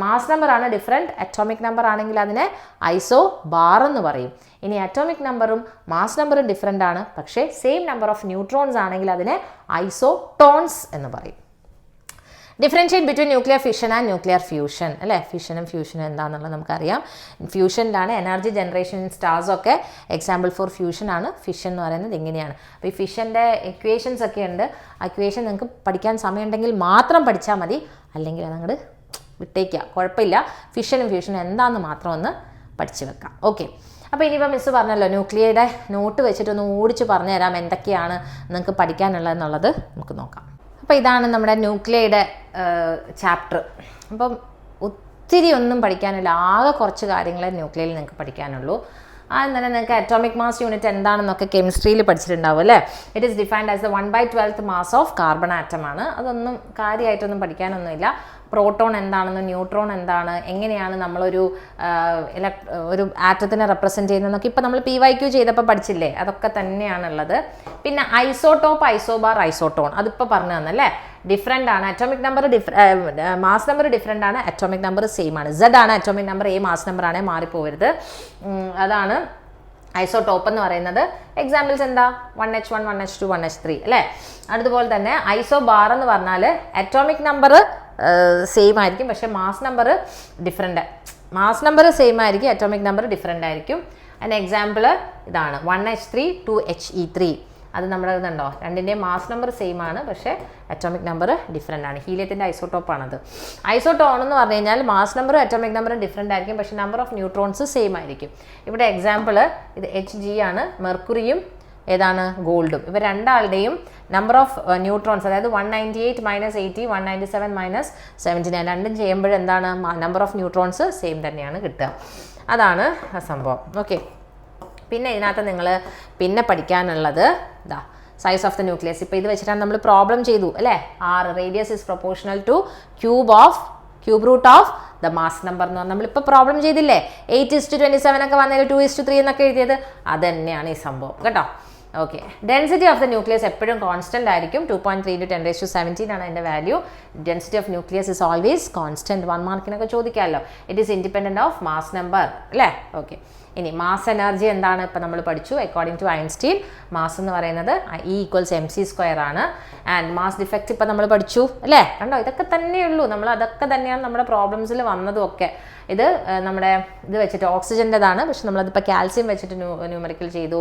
മാസ് നമ്പർ ആണ്, ഡിഫറെൻറ്റ് അറ്റോമിക് നമ്പർ ആണെങ്കിൽ അതിനെ ഐസോ ബാർ എന്ന് പറയും. ഇനി അറ്റോമിക് നമ്പറും മാസ് നമ്പറും ഡിഫറെൻ്റ് ആണ്, പക്ഷേ സെയിം നമ്പർ ഓഫ് ന്യൂട്രോൺസ് ആണെങ്കിൽ അതിനെ ഐസോടോൺസ് എന്ന് പറയും. Differentiate between nuclear fission and nuclear fusion അല്ലേ. ഫിഷനും ഫ്യൂഷനും എന്താണെന്നുള്ളത് നമുക്കറിയാം. ഫ്യൂഷനിലാണ് എനർജി ജനറേഷൻ സ്റ്റാർസൊക്കെ എക്സാമ്പിൾ ഫോർ ഫ്യൂഷനാണ്. ഫിഷൻ എന്ന് പറയുന്നത് ഇങ്ങനെയാണ്. അപ്പോൾ ഈ ഫിഷൻ്റെ ഇക്വേഷൻസ് ഒക്കെ ഉണ്ട്. ആ ഇക്വേഷൻ നിങ്ങൾക്ക് പഠിക്കാൻ സമയമുണ്ടെങ്കിൽ മാത്രം പഠിച്ചാൽ മതി, അല്ലെങ്കിൽ അതങ്ങോട്ട് വിട്ടേക്കുക, കുഴപ്പമില്ല. ഫിഷനും ഫ്യൂഷനും എന്താണെന്ന് മാത്രം ഒന്ന് പഠിച്ചു വെക്കാം. ഓക്കെ, അപ്പോൾ ഇനിയിപ്പോൾ മിസ്സ് പറഞ്ഞല്ലോ ന്യൂക്ലിയയുടെ നോട്ട് വെച്ചിട്ടൊന്ന് ഓടിച്ച് പറഞ്ഞു തരാം എന്തൊക്കെയാണ് നിങ്ങൾക്ക് പഠിക്കാനുള്ളതെന്നുള്ളത് നമുക്ക് നോക്കാം. അപ്പോൾ ഇതാണ് നമ്മുടെ ന്യൂക്ലിയയുടെ ചാപ്റ്റർ. അപ്പം ഒത്തിരി ഒന്നും പഠിക്കാനില്ല, ആകെ കുറച്ച് കാര്യങ്ങളെ ന്യൂക്ലിയയിൽ നിങ്ങൾക്ക് പഠിക്കാനുള്ളൂ. ആദ്യം തന്നെ നിങ്ങൾക്ക് അറ്റോമിക് മാസ് യൂണിറ്റ് എന്താണെന്നൊക്കെ കെമിസ്ട്രിയിൽ പഠിച്ചിട്ടുണ്ടാവും അല്ലേ. It is defined as the 1/12 mass of carbon atom ആണ്. അതൊന്നും കാര്യമായിട്ടൊന്നും പഠിക്കാനൊന്നുമില്ല. പ്രോട്ടോൺ എന്താണെന്ന്, ന്യൂട്രോൺ എന്താണ്, എങ്ങനെയാണ് നമ്മളൊരു ഒരു ആറ്റത്തിനെ റെപ്രസെൻറ്റ് ചെയ്യുന്നതെന്നൊക്കെ ഇപ്പോൾ നമ്മൾ PYQ ചെയ്തപ്പോൾ പഠിച്ചില്ലേ, അതൊക്കെ തന്നെയാണുള്ളത്. പിന്നെ ഐസോടോപ്പ്, ഐസോബാർ, ഐസോട്ടോൺ അതിപ്പോൾ പറഞ്ഞു തന്നല്ലേ. ഡിഫറെൻ്റ് ആണ്, atomic number mass number different ആണ്, അറ്റോമിക് നമ്പർ സെയിം ആണ്. Z ആണ് atomic number, A mass number ആണേ മാറിപ്പോകരുത്. അതാണ് ഐസോടോപ്പ് എന്ന് പറയുന്നത്. എക്സാമ്പിൾസ് എന്താ, 1H1, 1H2, 1H3 അല്ലേ. അതുപോലെ തന്നെ ഐസോബാർ എന്ന് പറഞ്ഞാൽ അറ്റോമിക് നമ്പർ സെയിം ആയിരിക്കും, പക്ഷെ mass number different. Mass number same ആയിരിക്കും, അറ്റോമിക് നമ്പർ ഡിഫറെൻ്റ് ആയിരിക്കും. അതിന് എക്സാമ്പിൾ ഇതാണ് 1H3, 2He3. അത് നമ്മുടെ ഇതുണ്ടോ, രണ്ടിൻ്റെയും മാസ് നമ്പർ സെയിം ആണ്, പക്ഷേ അറ്റോമിക് നമ്പർ ഡിഫറെൻ്റ് ആണ്. ഹീലിയത്തിൻ്റെ ഐസോട്ടോപ്പാണത്. ഐസോട്ടോൺ എന്ന് പറഞ്ഞു കഴിഞ്ഞാൽ മാസ് നമ്പറും അറ്റോമിക് നമ്പറും ഡിഫറെൻ്റ് ആയിരിക്കും, പക്ഷേ നമ്പർ ഓഫ് ന്യൂട്രോൺസ് സെയിം ആയിരിക്കും. ഇവിടെ എക്സാമ്പിൾ ഇത് Hg ആണ്, മെർക്കുറിയും ഏതാണ് ഗോൾഡും. ഇവർ രണ്ടാളുടെയും നമ്പർ ഓഫ് ന്യൂട്രോൺസ്, അതായത് 198 - 80, 197 - 79 രണ്ടും ചെയ്യുമ്പോൾ എന്താണ് നമ്പർ ഓഫ് ന്യൂട്രോൺസ് സെയിം തന്നെയാണ് കിട്ടുക. അതാണ് ആ സംഭവം. ഓക്കെ, പിന്നെ ഇതിനകത്ത് നിങ്ങൾ പിന്നെ പഠിക്കാനുള്ളത് ഇതാ സൈസ് ഓഫ് ദ ന്യൂക്ലിയസ്. ഇപ്പോൾ ഇത് വെച്ചിട്ടാണ് നമ്മൾ പ്രോബ്ലം ചെയ്തു അല്ലേ. 6 radius is proportional to cube root of the mass number എന്ന് പറഞ്ഞാൽ നമ്മളിപ്പോൾ പ്രോബ്ലം ചെയ്തില്ലേ. 8:27 ഒക്കെ വന്നതിൽ 2:3 എന്നൊക്കെ എഴുതിയത് അത് തന്നെയാണ് ഈ സംഭവം കേട്ടോ. Okay, density of the nucleus എപ്പോഴും കോൺസ്റ്റന്റ് ആയിരിക്കും. 2.3 × 10⁻17 ആണ് അതിൻ്റെ value. Density of nucleus is always constant. 1 മാർക്കിനൊക്കെ ചോദിക്കാമല്ലോ. It is independent of mass number അല്ലേ. ഓക്കെ, ഇനി മാസ് എനർജി എന്താണ് ഇപ്പോൾ നമ്മൾ പഠിച്ചു. അക്കോർഡിംഗ് ടു ഐൻസ്റ്റീൻ മാസ് എന്ന് പറയുന്നത് E = mc² ആണ്. ആൻഡ് മാസ് ഡിഫക്റ്റ് ഇപ്പോൾ നമ്മൾ പഠിച്ചു അല്ലേ. കണ്ടോ, ഇതൊക്കെ തന്നെയുള്ളൂ. നമ്മൾ അതൊക്കെ തന്നെയാണ് നമ്മുടെ പ്രോബ്ലംസിൽ വന്നതും ഒക്കെ. ഇത് നമ്മുടെ ഇത് വെച്ചിട്ട് ഓക്സിജൻ്റെതാണ്, പക്ഷെ നമ്മളതിപ്പോൾ കാൽസ്യം വെച്ചിട്ട് ന്യൂമറിക്കൽ ചെയ്തു.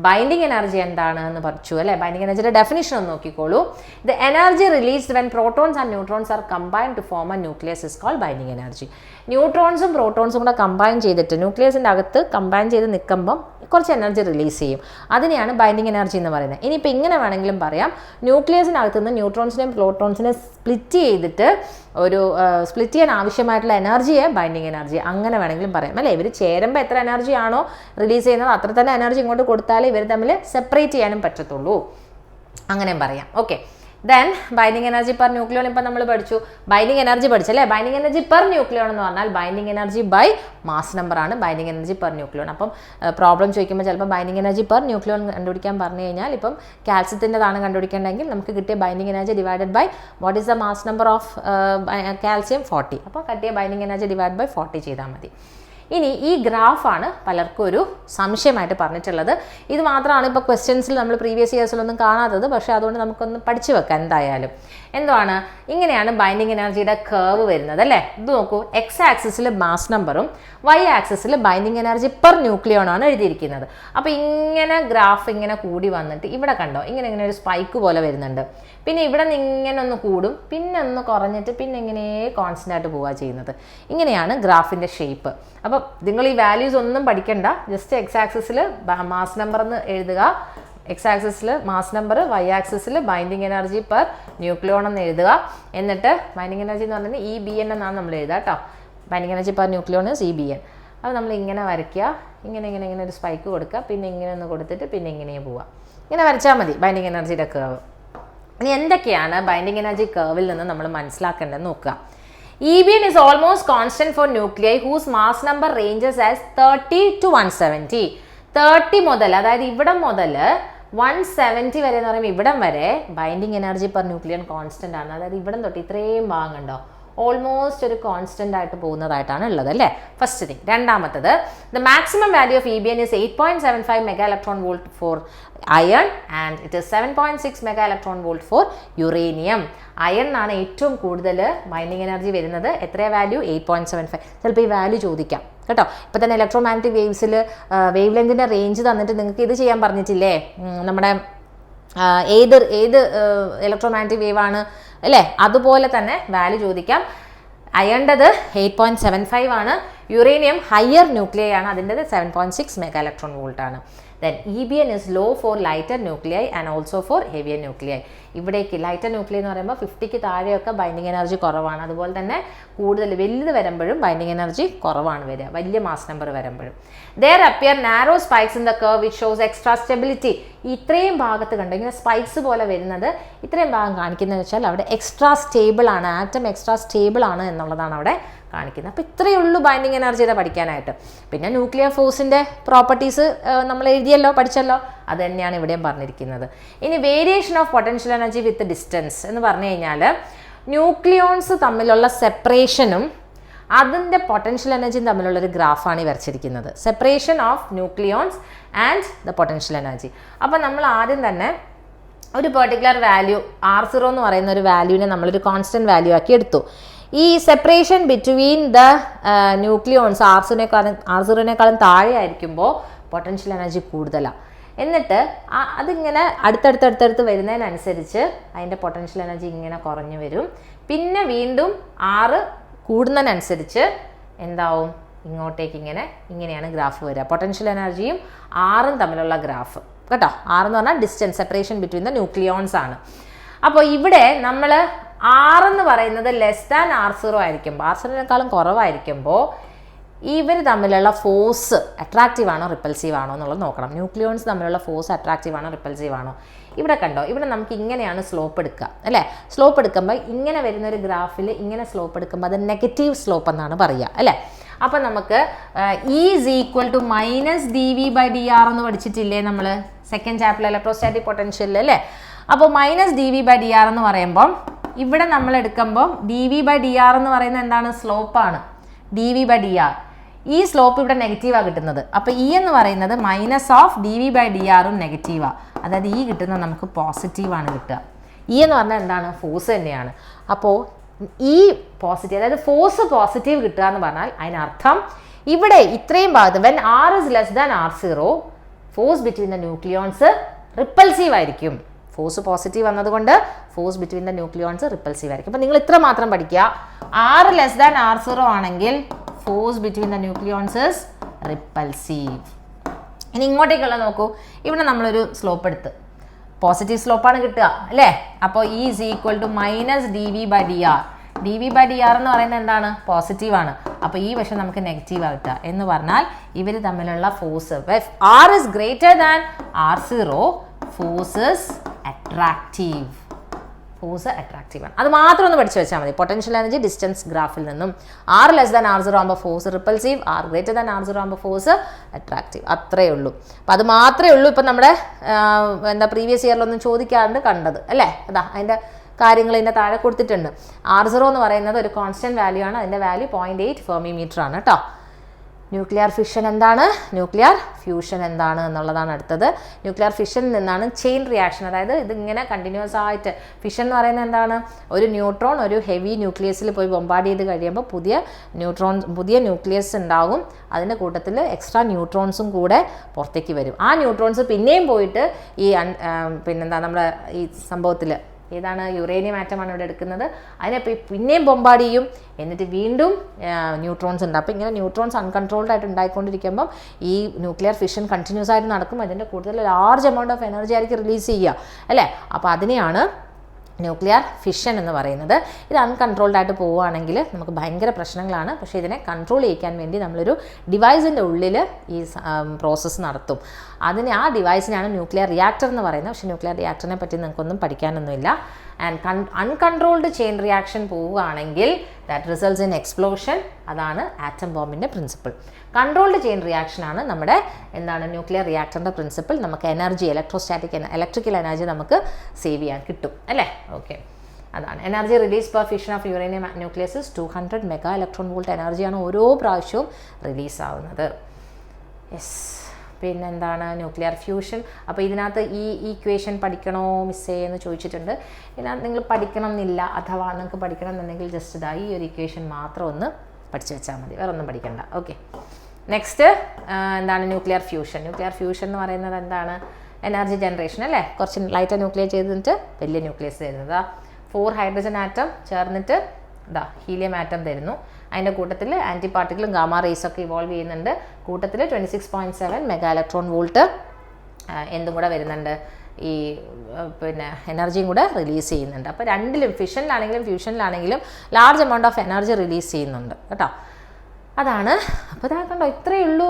ബൈൻഡിങ് എനർജി എന്താണ് എന്ന് പഠിച്ചു അല്ലേ. ബൈൻഡിങ് എനർജിയുടെ ഡെഫിനിഷൻ ഒന്ന് നോക്കിക്കോളൂ. The energy released when protons and neutrons are combined to form a nucleus is called binding energy. ന്യൂട്രോൺസും പ്രോട്ടോൺസും കൂടെ കമ്പൈൻ ചെയ്തിട്ട് ന്യൂക്ലിയസിൻ്റെ അകത്ത് കമ്പൈൻ ചെയ്ത് നിൽക്കുമ്പം കുറച്ച് എനർജി റിലീസ് ചെയ്യും. അതിനെയാണ് ബൈൻഡിങ് എനർജി എന്ന് പറയുന്നത്. ഇനിയിപ്പോൾ ഇങ്ങനെ വേണമെങ്കിലും പറയാം, ന്യൂക്ലിയസിനകത്ത് നിന്ന് ന്യൂട്രോൺസിനെയും പ്രോട്ടോൺസിനെയും സ്പ്ലിറ്റ് ചെയ്തിട്ട് ഒരു സ്പ്ലിറ്റ് ചെയ്യാൻ ആവശ്യമായിട്ടുള്ള എനർജിയെ ബൈൻഡിങ് എനർജി അങ്ങനെ വേണമെങ്കിലും പറയാം അല്ലേ. ഇവർ ചേരുമ്പോൾ എത്ര എനർജി ആണോ റിലീസ് ചെയ്യുന്നത് അത്ര തന്നെ എനർജി ഇങ്ങോട്ട് കൊടുത്താലേ ഇവർ തമ്മിൽ സെപ്പറേറ്റ് ചെയ്യാനും പറ്റത്തുള്ളൂ, അങ്ങനെയും പറയാം. Okay, then binding energy per nucleon ഇപ്പോൾ നമ്മൾ പഠിച്ചു. ബൈൻഡിങ് എനർജി പഠിച്ചല്ലേ. ബൈൻഡിങ് എനർജി പെർ ന്യൂക്ലിയോൺ എന്ന് പറഞ്ഞാൽ binding energy by mass number ആണ് ബൈൻഡിങ് എനർജി പെർ ന്യൂക്ലിയോൺ. അപ്പം പ്രോബ്ലം ചോദിക്കുമ്പോൾ ചിലപ്പോൾ ബൈൻഡിങ് എനർജി പെർ ന്യൂക്ലിയോൺ കണ്ടുപിടിക്കാൻ പറഞ്ഞു കഴിഞ്ഞാൽ ഇപ്പം കാൽസ്യത്തിൻ്റെതാണ് കണ്ടുപിടിക്കേണ്ടെങ്കിൽ നമുക്ക് കിട്ടിയ binding energy divided by what is the mass number of calcium 40. അപ്പോൾ കിട്ടിയ ബൈൻഡിങ് എനർജി ഡിവൈഡ് ബൈ 40 ചെയ്താൽ മതി. ഇനി ഈ ഗ്രാഫാണ് പലർക്കും ഒരു സംശയമായിട്ട് പറഞ്ഞിട്ടുള്ളത്. ഇത് മാത്രമാണ് ഇപ്പോൾ ക്വസ്റ്റ്യൻസിൽ നമ്മൾ പ്രീവിയസ് ഇയേഴ്സിലൊന്നും കാണാത്തത്, പക്ഷേ അതുകൊണ്ട് നമുക്കൊന്ന് പഠിച്ചു വെക്കാം എന്തായാലും. എന്താണ്, ഇങ്ങനെയാണ് ബൈൻഡിങ് എനർജിയുടെ കർവ് വരുന്നത് അല്ലേ. ഇത് നോക്കൂ, X ആക്സിസിൽ മാസ് നമ്പറും Y ആക്സിസിൽ ബൈൻഡിങ് എനർജി പെർ ന്യൂക്ലിയോണാണ് എഴുതിയിരിക്കുന്നത്. അപ്പോൾ ഇങ്ങനെ ഗ്രാഫ് ഇങ്ങനെ കൂടി വന്നിട്ട് ഇവിടെ കണ്ടോ ഇങ്ങനെ ഇങ്ങനെ ഒരു സ്പൈക്ക് പോലെ വരുന്നുണ്ട്. പിന്നെ ഇവിടെ നിന്ന് ഇങ്ങനെ ഒന്ന് കൂടും, പിന്നെ ഒന്ന് കുറഞ്ഞിട്ട് പിന്നെ ഇങ്ങനെ കോൺസ്റ്റൻ്റ് ആയിട്ട് പോവുക ചെയ്യുന്നത്. ഇങ്ങനെയാണ് ഗ്രാഫിൻ്റെ ഷേപ്പ്. അപ്പോൾ നിങ്ങൾ ഈ വാല്യൂസ് ഒന്നും പഠിക്കണ്ട, ജസ്റ്റ് X ആക്സിസിൽ മാസ് നമ്പർ എന്ന് എഴുതുക. X ആക്സിസിൽ മാസ് നമ്പർ, Y ആക്സിസിൽ ബൈൻഡിങ് എനർജി പെർ ന്യൂക്ലിയോൺ എന്ന് എഴുതുക. എന്നിട്ട് ബൈൻഡിങ് എനർജി എന്ന് പറഞ്ഞാൽ EBN എന്നാണ് നമ്മൾ എഴുതുക കേട്ടോ. Binding energy per nucleon EBN. അത് നമ്മൾ ഇങ്ങനെ വരയ്ക്കുക, ഇങ്ങനെ ഇങ്ങനെ ഇങ്ങനെ ഒരു സ്പൈക്ക് കൊടുക്കുക, പിന്നെ ഇങ്ങനെ ഒന്ന് കൊടുത്തിട്ട് പിന്നെ ഇങ്ങനെ പോവുക. ഇങ്ങനെ വരച്ചാൽ മതി ബൈൻഡിങ് എനർജിയുടെ കർവ്. ഇനി എന്തൊക്കെയാണ് ബൈൻഡിങ് എനർജി കർവിൽ നിന്ന് നമ്മൾ മനസ്സിലാക്കേണ്ടതെന്ന് നോക്കുക. EBN is almost constant for nuclei whose mass number ranges as 30 to 170. 30 മുതൽ, അതായത് ഇവിടം മുതൽ 170 വരെ എന്ന് പറയുമ്പോൾ ഇവിടം വരെ binding energy per nuclein constant ആണ്. അതായത് ഇവിടം തൊട്ട് ഇത്രയും ഭാഗം ഉണ്ടോ ഓൾമോസ്റ്റ് ഒരു കോൺസ്റ്റന്റ് ആയിട്ട് പോകുന്നതായിട്ടാണ് ഉള്ളത് അല്ലേ. First thing. രണ്ടാമത്തത്, the maximum value of EBN is 8.75 mega electron volt for iron and it is 7.6 mega electron volt for uranium. അയണിനാണ് ഏറ്റവും കൂടുതൽ ബൈൻഡിങ് എനർജി വരുന്നത്. എത്രയാണ് വാല്യൂ? 8.75. ചിലപ്പോൾ ഈ വാല്യൂ ചോദിക്കാം കേട്ടോ. ഇപ്പോൾ തന്നെ ഇലക്ട്രോ മാഗ്നറ്റിക് വേവ്സിൽ വേവ് ലെങ്തിൻ്റെ റേഞ്ച് തന്നിട്ട് നിങ്ങൾക്ക് ഇത് ചെയ്യാൻ പറഞ്ഞിട്ടില്ലേ, നമ്മുടെ ഏത് ഇലക്ട്രോ മാഗ്നറ്റിക് വേവ് ആണ് അല്ലേ, അതുപോലെ തന്നെ വാല്യൂ ചോദിക്കാം. അയണിൻ്റെത് 8.75 ആണ്, യുറേനിയം ഹയർ ന്യൂക്ലിയൈ ആണ്, അതിൻ്റെത് 7.6 മെഗാ ഇലക്ട്രോൺ വോൾട്ട് ആണ്. Then EBN is low for lighter nuclei and also for heavier nuclei. ഇവിടേക്ക് ലൈറ്റർ ന്യൂക്ലിയൈ എന്ന് പറയുമ്പോൾ 50ക്ക് താഴെയൊക്കെ ബൈൻഡിങ് എനർജി കുറവാണ്. അതുപോലെ തന്നെ കൂടുതൽ വലുത് വരുമ്പോഴും ബൈൻഡിങ് എനർജി കുറവാണ് വരിക, വലിയ മാസ് നമ്പർ വരുമ്പോഴും. There appear narrow spikes in the curve which shows extra stability. ഇത്രയും ഭാഗത്ത് കണ്ടോ ഇങ്ങനെ സ്പൈക്സ് പോലെ വരുന്നത്, ഇത്രയും ഭാഗം കാണിക്കുന്നതെന്ന് വെച്ചാൽ അവിടെ എക്സ്ട്രാ സ്റ്റേബിൾ ആണ്, ആറ്റം എക്സ്ട്രാ സ്റ്റേബിൾ ആണ് എന്നുള്ളതാണ് അവിടെ കാണിക്കുന്നത്. അപ്പോൾ ഇത്രയേ ഉള്ളൂ ബൈൻഡിങ് എനർജിയുടെ പഠിക്കാനായിട്ട്. പിന്നെ ന്യൂക്ലിയർ ഫോഴ്സിൻ്റെ പ്രോപ്പർട്ടീസ് നമ്മൾ എഴുതിയല്ലോ, പഠിച്ചല്ലോ, അത് തന്നെയാണ് ഇവിടെയും പറഞ്ഞിരിക്കുന്നത്. ഇനി variation of potential energy with distance എന്ന് പറഞ്ഞു കഴിഞ്ഞാൽ ന്യൂക്ലിയോൺസ് തമ്മിലുള്ള സെപ്പറേഷനും അതിൻ്റെ പൊട്ടൻഷ്യൽ എനർജിയും തമ്മിലുള്ളൊരു ഗ്രാഫാണ് ഈ വരച്ചിരിക്കുന്നത്. Separation of nucleons and the potential energy. അപ്പോൾ നമ്മൾ ആദ്യം തന്നെ ഒരു പെർട്ടിക്കുലർ വാല്യൂ R0 എന്ന് പറയുന്ന ഒരു വാല്യൂവിനെ നമ്മളൊരു കോൺസ്റ്റൻറ്റ് വാല്യൂ ആക്കി എടുത്തു. ഈ സെപ്പറേഷൻ ബിറ്റ്വീൻ ദ ന്യൂക്ലിയോൺസ് R0നേക്കാളും താഴെ ആയിരിക്കുമ്പോൾ പൊട്ടൻഷ്യൽ എനർജി കൂടുതലാണ്. എന്നിട്ട് അതിങ്ങനെ അടുത്തടുത്ത് വരുന്നതിനനുസരിച്ച് അതിൻ്റെ പൊട്ടൻഷ്യൽ എനർജി ഇങ്ങനെ കുറഞ്ഞു വരും. പിന്നെ വീണ്ടും R കൂടുന്നതിനനുസരിച്ച് എന്താവും, ഇങ്ങോട്ടേക്ക് ഇങ്ങനെയാണ് ഗ്രാഫ് വരിക. പൊട്ടൻഷ്യൽ എനർജിയും ആറും തമ്മിലുള്ള ഗ്രാഫ് കേട്ടോ. R എന്ന് പറഞ്ഞാൽ distance, separation between the nucleons ആണ്. അപ്പോൾ ഇവിടെ നമ്മൾ R എന്ന് പറയുന്നത് ലെസ് ദാൻ R0 ആയിരിക്കുമ്പോൾ, R0നേക്കാളും കുറവായിരിക്കുമ്പോൾ ഇവർ തമ്മിലുള്ള ഫോഴ്സ് അട്രാക്റ്റീവ് ആണോ റിപ്പൽസീവ് ആണോ എന്നുള്ളത് നോക്കണം. ന്യൂക്ലിയോൺസ് തമ്മിലുള്ള ഫോഴ്സ് അട്രാക്റ്റീവ് ആണോ റിപ്പൽസീവ് ആണോ. ഇവിടെ കണ്ടോ, ഇവിടെ നമുക്ക് ഇങ്ങനെയാണ് സ്ലോപ്പ് എടുക്കുക അല്ലേ. സ്ലോപ്പ് എടുക്കുമ്പോൾ ഇങ്ങനെ വരുന്നൊരു ഗ്രാഫിൽ ഇങ്ങനെ സ്ലോപ്പ് എടുക്കുമ്പോൾ അത് നെഗറ്റീവ് സ്ലോപ്പ് എന്നാണ് പറയുക അല്ലേ. അപ്പം നമുക്ക് ഈസ് ഈക്വൽ ടു -dV/dr എന്ന് പഠിച്ചിട്ടില്ലേ നമ്മൾ സെക്കൻഡ് ചാപ്റ്ററിൽ ഇലക്ട്രോസ്റ്റാറ്റിക് പൊട്ടൻഷ്യലിൽ അല്ലേ. അപ്പോൾ -dV/dr എന്ന് പറയുമ്പം ഇവിടെ നമ്മൾ എടുക്കുമ്പോൾ dV/dr എന്ന് പറയുന്നത് എന്താണ്, സ്ലോപ്പാണ്. dV/dr ഈ സ്ലോപ്പ് ഇവിടെ നെഗറ്റീവാണ് കിട്ടുന്നത്. അപ്പോൾ ഈ എന്ന് പറയുന്നത് -dV/dr നെഗറ്റീവാണ്. അതായത് ഈ കിട്ടുന്നത് നമുക്ക് പോസിറ്റീവാണ് കിട്ടുക. ഈ എന്ന് പറഞ്ഞാൽ എന്താണ്, ഫോഴ്സ് തന്നെയാണ്. അപ്പോൾ ഈ പോസിറ്റീവ്, അതായത് ഫോഴ്സ് പോസിറ്റീവ് കിട്ടുക എന്ന് പറഞ്ഞാൽ അതിനർത്ഥം ഇവിടെ ഇത്രയും ഭാഗത്ത് when R is less than R0 force between the nucleons repulsive ആയിരിക്കും. ഫോഴ്സ് പോസിറ്റീവ് വന്നതുകൊണ്ട് force between the nucleons repulsive ആയിരിക്കും. അപ്പോൾ നിങ്ങൾ ഇത്ര മാത്രം പഠിക്കുക, R less than R0 ആണെങ്കിൽ force between the nucleons is repulsive. ഇനി ഇങ്ങോട്ടേക്കുള്ള നോക്കൂ, ഇവിടെ നമ്മളൊരു സ്ലോപ്പ് എടുത്ത് പോസിറ്റീവ് സ്ലോപ്പാണ് കിട്ടുക അല്ലേ. അപ്പോൾ E is equal to -dV/dr. dV/dr എന്ന് പറയുന്നത് എന്താണ്, പോസിറ്റീവാണ്. അപ്പോൾ ഈ വശം നമുക്ക് നെഗറ്റീവ് കിട്ടുക എന്ന് പറഞ്ഞാൽ ഇവർ തമ്മിലുള്ള force R is greater than R0 force is attractive. Force attractive ആണ്. അത് മാത്രം ഒന്ന് പഠിച്ചു വെച്ചാൽ മതി. പൊട്ടൻഷ്യൽ എനർജി ഡിസ്റ്റൻസ് ഗ്രാഫിൽ നിന്നും R less than R0 ആകുമ്പോൾ force repulsive, R greater than R0 ആകുമ്പോൾ ഫോഴ്സ് അട്രാക്റ്റീവ്. അത്രയേ ഉള്ളൂ. അപ്പോൾ അത് മാത്രമേ ഉള്ളൂ ഇപ്പം നമ്മുടെ പ്രീവിയസ് ഇയറിലൊന്നും ചോദിക്കാണ്ട് കണ്ടത് അല്ലേ. അതാ അതിൻ്റെ കാര്യങ്ങൾ ഇതിൻ്റെ താഴെ കൊടുത്തിട്ടുണ്ട്. R0 എന്ന് പറയുന്നത് ഒരു കോൺസ്റ്റൻറ്റ് വാല്യൂ ആണ്. അതിൻ്റെ വാല്യൂ 0.8 ഫെർമി ആണ് കേട്ടോ. ന്യൂക്ലിയർ ഫിഷൻ എന്താണ്, ന്യൂക്ലിയർ ഫ്യൂഷൻ എന്താണ് എന്നുള്ളതാണ് അടുത്തത്. ന്യൂക്ലിയർ ഫിഷനിൽ നിന്നാണ് ചെയിൻ റിയാക്ഷൻ, അതായത് ഇതിങ്ങനെ കണ്ടിന്യൂസ് ആയിട്ട്. ഫിഷൻ എന്ന് പറയുന്നത് എന്താണ്, ഒരു ന്യൂട്രോൺ ഒരു ഹെവി ന്യൂക്ലിയസിൽ പോയി ബൊമ്പാർഡ് ചെയ്ത് കഴിയുമ്പോൾ പുതിയ ന്യൂക്ലിയസ് ഉണ്ടാകും. അതിൻ്റെ കൂട്ടത്തിൽ എക്സ്ട്രാ ന്യൂട്രോൺസും കൂടെ പുറത്തേക്ക് വരും. ആ ന്യൂട്രോൺസ് പിന്നെയും പോയിട്ട് ഈ പിന്നെന്താ നമ്മുടെ ഈ സംഭവത്തിൽ ഏതാണ്, യുറേനിയം ആറ്റമാണ് ഇവിടെ എടുക്കുന്നത്. അതിനെ പിന്നെയും ബൊമ്പാർഡ് ചെയ്യും. എന്നിട്ട് വീണ്ടും ന്യൂട്രോൺസ് ഉണ്ട്. അപ്പോൾ ഇങ്ങനെ ന്യൂട്രോൺസ് അൺകൺട്രോൾഡ് ആയിട്ട് ഉണ്ടായിക്കൊണ്ടിരിക്കുമ്പം ഈ ന്യൂക്ലിയർ ഫിഷൻ കണ്ടിന്യൂസ് ആയിട്ട് നടക്കും. അതിൻ്റെ കൂടുതൽ ലാർജ് എമൗണ്ട് ഓഫ് എനർജി ആയിരിക്കും റിലീസ് ചെയ്യുക അല്ലേ. അപ്പോൾ അതിനെയാണ് ന്യൂക്ലിയർ ഫിഷൻ എന്ന് പറയുന്നത്. ഇത് അൺകൺട്രോൾഡ് ആയിട്ട് പോവുകയാണെങ്കിൽ നമുക്ക് ഭയങ്കര പ്രശ്നങ്ങളാണ്. പക്ഷേ ഇതിനെ കൺട്രോൾ ചെയ്യിക്കാൻ വേണ്ടി നമ്മളൊരു ഡിവൈസിൻ്റെ ഉള്ളിൽ ഈ പ്രോസസ്സ് നടത്തും. ആ ഡിവൈസിനാണ് ന്യൂക്ലിയർ റിയാക്ടർ എന്ന് പറയുന്നത്. പക്ഷേ ന്യൂക്ലിയർ റിയാക്ടറിനെ പറ്റി നിങ്ങൾക്കൊന്നും പഠിക്കാനൊന്നുമില്ല. ആൻഡ് അൺകൺട്രോൾഡ് ചെയിൻ റിയാക്ഷൻ പോവുകയാണെങ്കിൽ ദാറ്റ് റിസൾട്ട്സ് ഇൻ എക്സ്പ്ലോഷൻ. അതാണ് ആറ്റം ബോംബിൻ്റെ പ്രിൻസിപ്പിൾ. കൺട്രോൾഡ് ചെയിൻ റിയാക്ഷനാണ് നമ്മുടെ എന്താണ് ന്യൂക്ലിയർ റിയാക്ടറിൻ്റെ പ്രിൻസിപ്പിൾ. നമുക്ക് എനർജി ഇലക്ട്രിക്കൽ എനർജി നമുക്ക് സേവ് ചെയ്യാൻ കിട്ടും അല്ലേ. ഓക്കെ, അതാണ് energy release per fission of uranium nucleus 200 mega electron volt എനർജിയാണ് ഓരോ പ്രാവശ്യവും റിലീസ് ആവുന്നത്. യെസ്, പിന്നെന്താണ് ന്യൂക്ലിയർ ഫ്യൂഷൻ. അപ്പോൾ ഇതിനകത്ത് ഈ ഈക്വേഷൻ പഠിക്കണോ മിസ്സേ എന്ന് ചോദിച്ചിട്ടുണ്ട്. ഇതിനകത്ത് നിങ്ങൾ പഠിക്കണം എന്നില്ല, അഥവാ നിങ്ങൾക്ക് പഠിക്കണം എന്നുണ്ടെങ്കിൽ ജസ്റ്റ് ഈ ഒരു ഈക്വേഷൻ മാത്രം ഒന്ന് പഠിച്ചു വെച്ചാൽ മതി, വേറെ ഒന്നും പഠിക്കണ്ട. ഓക്കെ, നെക്സ്റ്റ് എന്താണ് ന്യൂക്ലിയർ ഫ്യൂഷൻ. ന്യൂക്ലിയർ ഫ്യൂഷൻ എന്ന് പറയുന്നത് എന്താണ്, എനർജി ജനറേഷൻ അല്ലേ. കുറച്ച് ലൈറ്റർ ന്യൂക്ലിയർ ചെയ്തിട്ട് വലിയ ന്യൂക്ലിയസ് തരുന്നത്. 4 ഹൈഡ്രജൻ ആറ്റം ചേർന്നിട്ട് ഹീലിയം ആറ്റം തരുന്നു. അതിൻ്റെ കൂട്ടത്തിൽ ആൻറ്റി പാർട്ടിക്കിളും ഗാമ റേസ് ഒക്കെ ഇവോൾവ് ചെയ്യുന്നുണ്ട്. കൂട്ടത്തിൽ 26.7 മെഗാ ഇലക്ട്രോൺ വോൾട്ട് എന്തും കൂടെ വരുന്നുണ്ട്, ഈ പിന്നെ എനർജിയും കൂടെ റിലീസ് ചെയ്യുന്നുണ്ട്. അപ്പോൾ രണ്ടിലും ഫിഷനിലാണെങ്കിലും ഫ്യൂഷനിലാണെങ്കിലും large amount of energy release ചെയ്യുന്നുണ്ട് കേട്ടോ. അതാണ്. അപ്പോൾ ഇതാ കണ്ടോ, ഇത്രയേ ഉള്ളൂ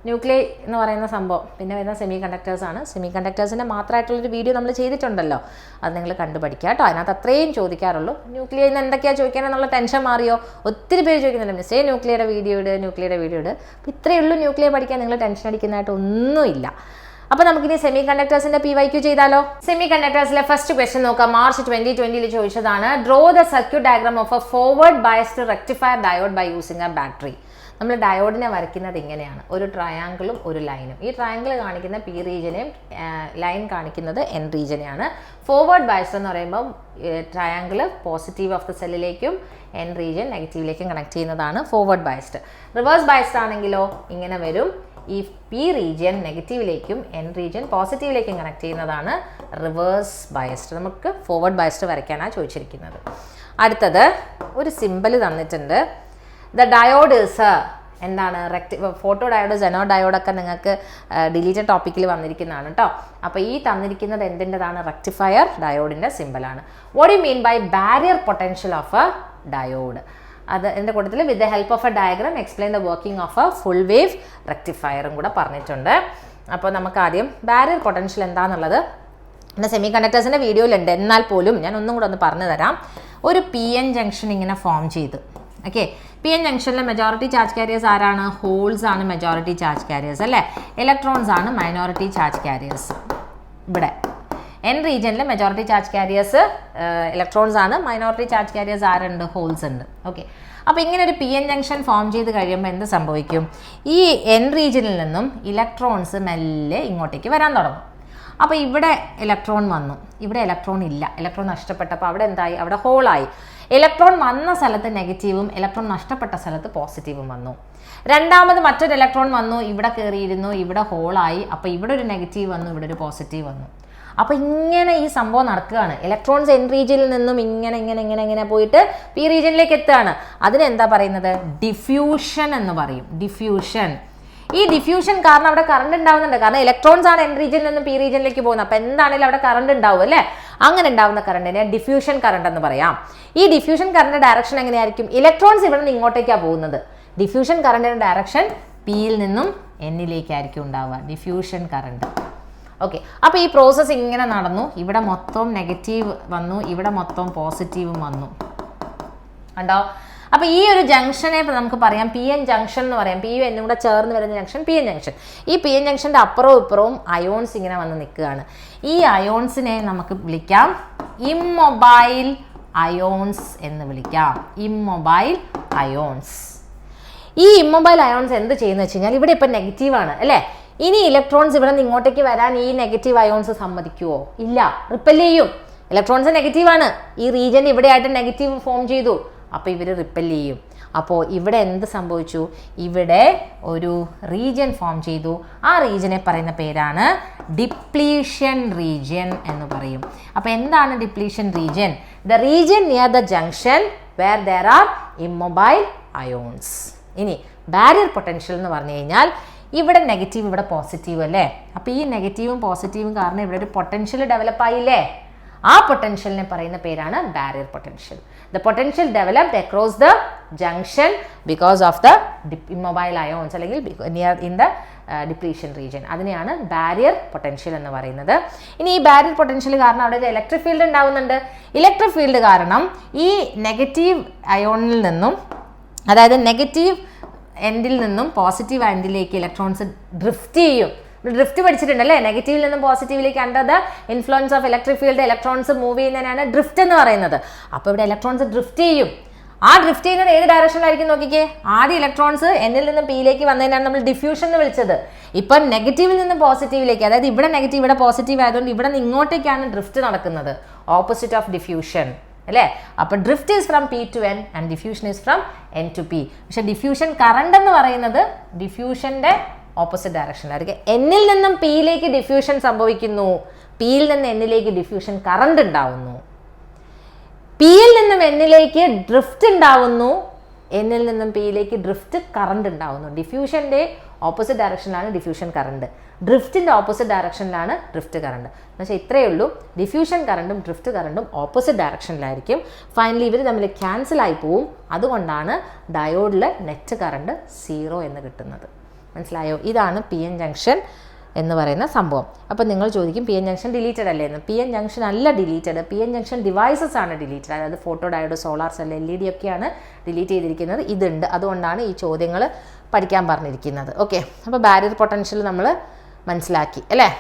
ന്യൂക്ലിയൈ എന്ന് പറയുന്ന സംഭവം. പിന്നെ വരുന്ന സെമി കണ്ടക്ടേഴ്സാണ്. സെമി കണ്ടക്ടേഴ്സിൻ്റെ മാത്രമായിട്ടുള്ളൊരു വീഡിയോ നമ്മൾ ചെയ്തിട്ടുണ്ടല്ലോ, അത് നിങ്ങൾ കണ്ടു പഠിക്കുക കേട്ടോ. അതിനകത്ത് അത്രയും ചോദിക്കാറുള്ളൂ. ന്യൂക്ലിയയിൽ നിന്ന് എന്തൊക്കെയാണ് ചോദിക്കാനെന്നുള്ള ടെൻഷൻ മാറിയോ? ഒത്തിരി പേര് ചോദിക്കുന്നുണ്ട്, മിസ്സേ ന്യൂക്ലിയയുടെ വീഡിയോ ഇട്. അപ്പോൾ ഇത്രയേ ഉള്ളൂ ന്യൂക്ലിയർ പഠിക്കാൻ, നിങ്ങൾ ടെൻഷൻ അടിക്കുന്നതായിട്ട് ഒന്നുമില്ല. അപ്പോൾ നമുക്കിനി സെമി കണ്ടക്ടേഴ്സിൻ്റെ PYQ ചെയ്താലോ. സെമി കണ്ടക്ടേഴ്സിലെ ഫസ്റ്റ് ക്വസ്റ്റ്യൻ നോക്കാം. മാർച്ച് 2020 ചോദിച്ചതാണ്. Draw the circuit diagram of a forward biased rectifier diode by using a battery. നമ്മൾ ഡയോഡിനെ വരയ്ക്കുന്നത് ഇങ്ങനെയാണ്, ഒരു ട്രയാങ്കിളും ഒരു ലൈനും. ഈ ട്രയാങ്കിൾ കാണിക്കുന്ന P റീജിയനെയും ലൈൻ കാണിക്കുന്നത് N റീജിയനെയാണ്. ഫോർവേഡ് ബയസ്ഡ് എന്ന് പറയുമ്പോൾ ട്രയാങ്കിൾ പോസിറ്റീവ് ഓഫ് ദ സെല്ലിലേക്കും N റീജിയൻ നെഗറ്റീവിലേക്കും കണക്ട് ചെയ്യുന്നതാണ് ഫോർവേഡ് ബയസ്ഡ്. റിവേഴ്സ് ബയസ്ഡ് ആണെങ്കിലോ ഇങ്ങനെ വരും. ഈ P റീജിയൻ നെഗറ്റീവിലേക്കും N റീജിയൻ പോസിറ്റീവിലേക്കും കണക്ട് ചെയ്യുന്നതാണ് റിവേഴ്സ് ബയസ്ഡ്. നമുക്ക് ഫോർവേഡ് ബയസ്ഡ് വരയ്ക്കാനാണ് ചോദിച്ചിരിക്കുന്നത്. അടുത്തത് ഒരു സിമ്പൽ തന്നിട്ടുണ്ട്. ദ ഡയോഡ് ഈസ് എന്താണ് ഫോട്ടോ ഡയോഡ്, സെനോ ഡയോഡൊക്കെ നിങ്ങൾക്ക് ഡിലീറ്റഡ് ടോപ്പിക്കിൽ വന്നിരിക്കുന്നതാണ് കേട്ടോ. അപ്പോൾ ഈ തന്നിരിക്കുന്നത് എന്തിൻ്റെതാണ്? റെക്ടിഫയർ ഡയോഡിൻ്റെ സിമ്പലാണ്. What you mean by barrier potential of a diode? അത് എൻ്റെ കൂട്ടത്തിൽ with the help of a diagram explain the working of a full wave റെക്ടിഫയറും കൂടെ പറഞ്ഞിട്ടുണ്ട്. അപ്പോൾ നമുക്ക് ആദ്യം ബാരിയർ പൊട്ടൻഷ്യൽ എന്താണെന്നുള്ളത് എൻ്റെ സെമി കണ്ടക്ടേഴ്സിൻ്റെ വീഡിയോയിലുണ്ട്. എന്നാൽ പോലും ഞാൻ ഒന്നും കൂടെ ഒന്ന് പറഞ്ഞു തരാം. ഒരു PN ജംഗ്ഷൻ ഇങ്ങനെ ഫോം ചെയ്തു. ഓക്കെ, PN ജംഗ്ഷനിലെ മെജോറിറ്റി ചാർജ് കാരിയേഴ്സ് ആരാണ്? ഹോൾസ് ആണ് മെജോറിറ്റി ചാർജ് കാരിയേഴ്സ് അല്ലേ. ഇലക്ട്രോൺസ് ആണ് മൈനോറിറ്റി ചാർജ് കാരിയേഴ്സ്. ഇവിടെ N റീജിയനിലെ മെജോറിറ്റി ചാർജ് കാരിയേഴ്സ് ഇലക്ട്രോൺസ് ആണ്, മൈനോറിറ്റി ചാർജ് കാരിയേഴ്സ് ആരുണ്ട്? ഹോൾസ് ഉണ്ട്. ഓക്കെ, അപ്പോൾ ഇങ്ങനെ ഒരു PN ജംഗ്ഷൻ ഫോം ചെയ്ത് കഴിയുമ്പോൾ എന്ത് സംഭവിക്കും? ഈ N റീജിയനിൽ നിന്നും ഇലക്ട്രോൺസ് മെല്ലെ ഇങ്ങോട്ടേക്ക് വരാൻ തുടങ്ങും. അപ്പോൾ ഇവിടെ ഇലക്ട്രോൺ വന്നു, ഇവിടെ ഇലക്ട്രോൺ ഇല്ല, ഇലക്ട്രോൺ നഷ്ടപ്പെട്ടപ്പോൾ അവിടെ എന്തായി? അവിടെ ഹോളായി. ഇലക്ട്രോൺ വന്ന സ്ഥലത്ത് നെഗറ്റീവും ഇലക്ട്രോൺ നഷ്ടപ്പെട്ട സ്ഥലത്ത് പോസിറ്റീവും വന്നു. രണ്ടാമത് മറ്റൊരു ഇലക്ട്രോൺ വന്നു, ഇവിടെ കയറിയിരുന്നു, ഇവിടെ ഹോളായി. അപ്പോൾ ഇവിടെ ഒരു നെഗറ്റീവ് വന്നു, ഇവിടെ ഒരു പോസിറ്റീവ് വന്നു. അപ്പോൾ ഇങ്ങനെ ഈ സംഭവം നടക്കുകയാണ്. ഇലക്ട്രോൺസ് N റീജിയനിൽ നിന്നും ഇങ്ങനെ പോയിട്ട് P റീജിയനിലേക്ക് എത്തുകയാണ്. അതിനെന്താ പറയുന്നത്? ഡിഫ്യൂഷൻ എന്ന് പറയും. ഡിഫ്യൂഷൻ. ഈ ഡിഫ്യൂഷൻ കാരണം അവിടെ കറണ്ട് ഉണ്ടാവുന്നുണ്ട്. കാരണം ഇലക്ട്രോൺസ് ആണ് N റീജിയനിൽ നിന്നും P റീജിയനിലേക്ക് പോകുന്നത്. അപ്പോൾ എന്താണെങ്കിലും അവിടെ കറണ്ട് ഉണ്ടാവും അല്ലേ. അങ്ങനെ ഉണ്ടാവുന്ന കറണ്ടിനെ ഡിഫ്യൂഷൻ കറണ്ട് എന്ന് പറയാം. ഈ ഡിഫ്യൂഷൻ കറണ്ട് ഡയറക്ഷൻ എങ്ങനെയായിരിക്കും? ഇലക്ട്രോൺസ് ഇവിടെ നിന്ന് ഇങ്ങോട്ടേക്കാണ് പോകുന്നത്. ഡിഫ്യൂഷൻ കറണ്ടിന്റെ ഡയറക്ഷൻ Pയിൽ നിന്നും Nയിലേക്കായിരിക്കും ഉണ്ടാവുക. Diffusion current. ഓക്കെ, അപ്പോൾ ഈ പ്രോസസ്സ് ഇങ്ങനെ നടന്നു. ഇവിടെ മൊത്തം നെഗറ്റീവ് വന്നു, ഇവിടെ മൊത്തം പോസിറ്റീവും വന്നു. കണ്ടോ? അപ്പോൾ ഈ ഒരു ജംഗ്ഷനെ നമുക്ക് പറയാം PN ജംഗ്ഷൻ എന്ന് പറയാം. PU എന്നും കൂടെ ചേർന്ന് വരുന്ന ജംഗ്ഷൻ PN ജംഗ്ഷൻ. ഈ PN ജംഗ്ഷൻ്റെ അപ്പുറവും ഇപ്പുറവും അയോൺസ് ഇങ്ങനെ വന്ന് നിൽക്കുകയാണ്. ഈ അയോൺസിനെ നമുക്ക് വിളിക്കാം ഇമ്മൊബൈൽ അയോൺസ് എന്ന് വിളിക്കാം. Immobile ions. ഈ ഇമ്മൊബൈൽ അയോൺസ് എന്ത് ചെയ്യുന്നത് വെച്ച് കഴിഞ്ഞാൽ ഇവിടെ ഇപ്പം നെഗറ്റീവാണ് അല്ലേ. ഇനി ഇലക്ട്രോൺസ് ഇവിടെ നിന്ന് ഇങ്ങോട്ടേക്ക് വരാൻ ഈ നെഗറ്റീവ് അയോൺസ് സമ്മതിക്കുമോ? ഇല്ല, റിപ്പൽ ചെയ്യും. ഇലക്ട്രോൺസ് നെഗറ്റീവാണ്, ഈ റീജിയൻ ഇവിടെ ആയിട്ട് നെഗറ്റീവ് ഫോം ചെയ്തു, അപ്പോൾ ഇവർ റിപ്പൽ ചെയ്യും. അപ്പോൾ ഇവിടെ എന്ത് സംഭവിച്ചു? ഇവിടെ ഒരു റീജിയൻ ഫോം ചെയ്തു. ആ റീജിയനെ പറയുന്ന പേരാണ് ഡിപ്ലീഷൻ റീജിയൻ എന്ന് പറയും. അപ്പോൾ എന്താണ് depletion region? The region near the junction where there are immobile ions. ഇനി ബാരിയർ പൊട്ടൻഷ്യൽ എന്ന് പറഞ്ഞു കഴിഞ്ഞാൽ ഇവിടെ നെഗറ്റീവ് ഇവിടെ പോസിറ്റീവ് അല്ലേ. അപ്പോൾ ഈ നെഗറ്റീവും പോസിറ്റീവും കാരണം ഇവിടെ ഒരു പൊട്ടൻഷ്യൽ ഡെവലപ്പ് ആയില്ലേ. ആ പൊട്ടൻഷ്യലിനെ പറയുന്ന പേരാണ് barrier potential. The potential developed across the junction because of the immobile ions അല്ലെങ്കിൽ near in the depletion region. അതിനെയാണ് ബാരിയർ പൊട്ടൻഷ്യൽ എന്ന് പറയുന്നത്. ഇനി ഈ ബാരിയർ പൊട്ടൻഷ്യൽ കാരണം അവിടെ ഒരു ഇലക്ട്രിക് ഫീൽഡ് ഉണ്ടാവുന്നുണ്ട്. ഇലക്ട്രിക് ഫീൽഡ് കാരണം ഈ നെഗറ്റീവ് അയോണിൽ നിന്നും, അതായത് നെഗറ്റീവ് എൻഡിൽ നിന്നും പോസിറ്റീവ് എൻഡിലേക്ക് ഇലക്ട്രോൺസ് ഡ്രിഫ്റ്റ് ചെയ്യും. ഡ്രിഫ്റ്റ് പഠിച്ചിട്ടുണ്ടല്ലേ, നെഗറ്റീവിൽ നിന്നും പോസിറ്റീവിലേക്ക് under the influence of electric field electrons move ചെയ്യുന്നതിനാണ് ഡ്രിഫ്റ്റ് എന്ന് പറയുന്നത്. അപ്പോൾ ഇവിടെ ഇലക്ട്രോൺസ് ഡ്രിഫ്റ്റ് ചെയ്യും. ആ ഡ്രിഫ്റ്റ് ചെയ്യുന്നത് ഏത് ഡയറക്ഷനിലായിരിക്കും നോക്കിക്കേ. ആദ്യം ഇലക്ട്രോൺസ് എന്നിൽ നിന്ന് Pയിലേക്ക് വന്നതിനാണ് നമ്മൾ ഡിഫ്യൂഷൻ എന്ന് വിളിച്ചത്. ഇപ്പം നെഗറ്റീവിൽ നിന്ന് പോസിറ്റീവിലേക്ക്, അതായത് ഇവിടെ നെഗറ്റീവ് ഇവിടെ പോസിറ്റീവ് ആയതുകൊണ്ട് ഇവിടെ നിന്ന് ഇങ്ങോട്ടേക്കാണ് ഡ്രിഫ്റ്റ് നടക്കുന്നത്. ഓപ്പോസിറ്റ് ഓഫ് ഡിഫ്യൂഷൻ അല്ലേ. അപ്പോൾ drift is from P to N and diffusion is from N to P. പക്ഷെ ഡിഫ്യൂഷൻ കറണ്ട് എന്ന് പറയുന്നത് ഡിഫ്യൂഷൻ്റെ ഓപ്പോസിറ്റ് ഡയറക്ഷനിലായിരിക്കും. എന്നിൽ നിന്നും Pയിലേക്ക് ഡിഫ്യൂഷൻ സംഭവിക്കുന്നു, Pയിൽ നിന്ന് എന്നിലേക്ക് ഡിഫ്യൂഷൻ കറണ്ട് ഉണ്ടാവുന്നു. Pയിൽ നിന്നും എന്നിലേക്ക് ഡ്രിഫ്റ്റ് ഉണ്ടാവുന്നു, എന്നിൽ നിന്നും പിയിലേക്ക് ഡ്രിഫ്റ്റ് കറണ്ട് ഉണ്ടാവുന്നു. ഡിഫ്യൂഷൻ്റെ ഓപ്പോസിറ്റ് ഡയറക്ഷനിലാണ് ഡിഫ്യൂഷൻ കറണ്ട്, ഡ്രിഫ്റ്റിൻ്റെ ഓപ്പോസിറ്റ് ഡയറക്ഷനിലാണ് ഡ്രിഫ്റ്റ് കറണ്ട്. എന്നുവെച്ചാൽ ഇത്രയേ ഉള്ളൂ, ഡിഫ്യൂഷൻ കറണ്ടും ഡ്രിഫ്റ്റ് കറണ്ടും ഓപ്പോസിറ്റ് ഡയറക്ഷനിലായിരിക്കും. ഫൈനലി ഇവർ തമ്മിൽ ക്യാൻസൽ ആയി പോവും. അതുകൊണ്ടാണ് ഡയോഡിൽ നെറ്റ് കറണ്ട് 0 എന്ന് കിട്ടുന്നത്. മനസ്സിലായോ? ഇതാണ് പി എൻ ജംഗ്ഷൻ എന്ന് പറയുന്ന സംഭവം. അപ്പോൾ നിങ്ങൾ ചോദിക്കും പി എൻ ജംഗ്ഷൻ ഡിലീറ്റഡ് അല്ലേ എന്ന്. പി എൻ ജംഗ്ഷൻ അല്ല deleted, P N junction devices ആണ് ഡിലീറ്റഡ്. അതായത് photo diode, solar cell, LED ഒക്കെയാണ് ഡിലീറ്റ് ചെയ്തിരിക്കുന്നത്. ഇതുണ്ട്, അതുകൊണ്ടാണ് ഈ ചോദ്യങ്ങൾ പഠിക്കാൻ പറഞ്ഞിരിക്കുന്നത്. ഓക്കെ, അപ്പോൾ ബാരിയർ പൊട്ടൻഷ്യൽ നമ്മൾ മനസ്സിലാക്കി അല്ലേ?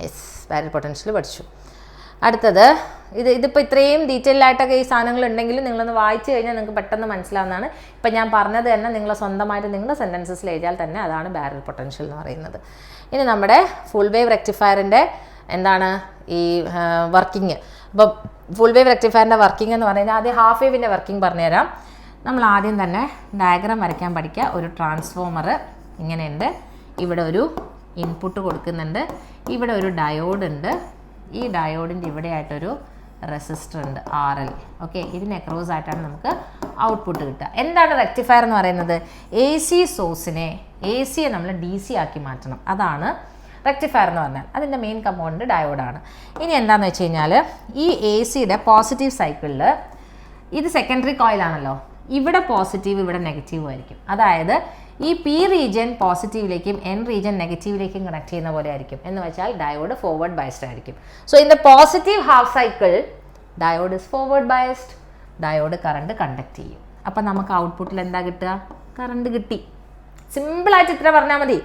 യെസ്, ബാരിയർ പൊട്ടൻഷ്യൽ പഠിച്ചു. അടുത്തത് ഇതിപ്പോൾ ഇത്രയും ഡീറ്റെയിൽ ആയിട്ടൊക്കെ ഈ സാധനങ്ങൾ ഉണ്ടെങ്കിലും നിങ്ങളൊന്ന് വായിച്ചു കഴിഞ്ഞാൽ നിങ്ങൾക്ക് പെട്ടെന്ന് മനസ്സിലാവുന്നതാണ്. ഇപ്പം ഞാൻ പറഞ്ഞത് തന്നെ നിങ്ങൾ സ്വന്തമായിട്ട് നിങ്ങളുടെ സെൻറ്റൻസസിൽ എഴുതിയാൽ തന്നെ അതാണ് ബാരിയർ പൊട്ടൻഷ്യൽ എന്ന് പറയുന്നത്. ഇനി നമ്മുടെ ഫുൾ വേവ് റെക്ടിഫയറിൻ്റെ എന്താണ് ഈ വർക്കിംഗ്. അപ്പോൾ ഫുൾ വേവ് റെക്ടിഫയറിൻ്റെ വർക്കിംഗ് എന്ന് പറയുന്നത് ആദ്യം ഹാഫ് വേവിൻ്റെ വർക്കിംഗ് പറഞ്ഞുതരാം. നമ്മൾ ആദ്യം തന്നെ ഡയഗ്രാം വരയ്ക്കാൻ പഠിക്കുക. ഒരു ട്രാൻസ്ഫോമർ ഇങ്ങനെയുണ്ട്, ഇവിടെ ഒരു ഇൻപുട്ട് കൊടുക്കുന്നുണ്ട്, ഇവിടെ ഒരു ഡയോഡ് ഉണ്ട്, ഈ ഡയോഡിൻ്റെ ഇവിടെയായിട്ടൊരു റെസിസ്റ്റർ ഉണ്ട് RL. ഓക്കെ, ഇതിന് അക്രോസ് ആയിട്ടാണ് നമുക്ക് ഔട്ട്പുട്ട് കിട്ടുക. എന്താണ് റെക്ടിഫയർ എന്ന് പറയുന്നത്? AC സോഴ്സിനെ AC നമ്മൾ DC ആക്കി മാറ്റണം. അതാണ് റെക്ടിഫയർ എന്ന് പറഞ്ഞാൽ. അതിൻ്റെ മെയിൻ കമ്പോണൻറ്റ് ഡയോഡാണ്. ഇനി എന്താണെന്ന് വെച്ച് കഴിഞ്ഞാൽ ഈ ACയുടെ പോസിറ്റീവ് സൈക്കിളിൽ ഇത് സെക്കൻഡറി കോയിലാണല്ലോ, ഇവിടെ പോസിറ്റീവ് ഇവിടെ നെഗറ്റീവ് ആയിരിക്കും. അതായത് ഈ P റീജിയൻ പോസിറ്റീവിലേക്കും N റീജിയൻ നെഗറ്റീവിലേക്കും കണക്ട് ചെയ്യുന്ന പോലെ ആയിരിക്കും. എന്ന് വെച്ചാൽ ഡയോഡ് ഫോർവേഡ് ബയസ്ഡ് ആയിരിക്കും. So in the positive half cycle diode is forward biased, diode current conduct ചെയ്യും. അപ്പം നമുക്ക് ഔട്ട്പുട്ടിൽ എന്താ കിട്ടുക? കറണ്ട് കിട്ടി. സിമ്പിളായിട്ട് ഇത്ര പറഞ്ഞാൽ മതി.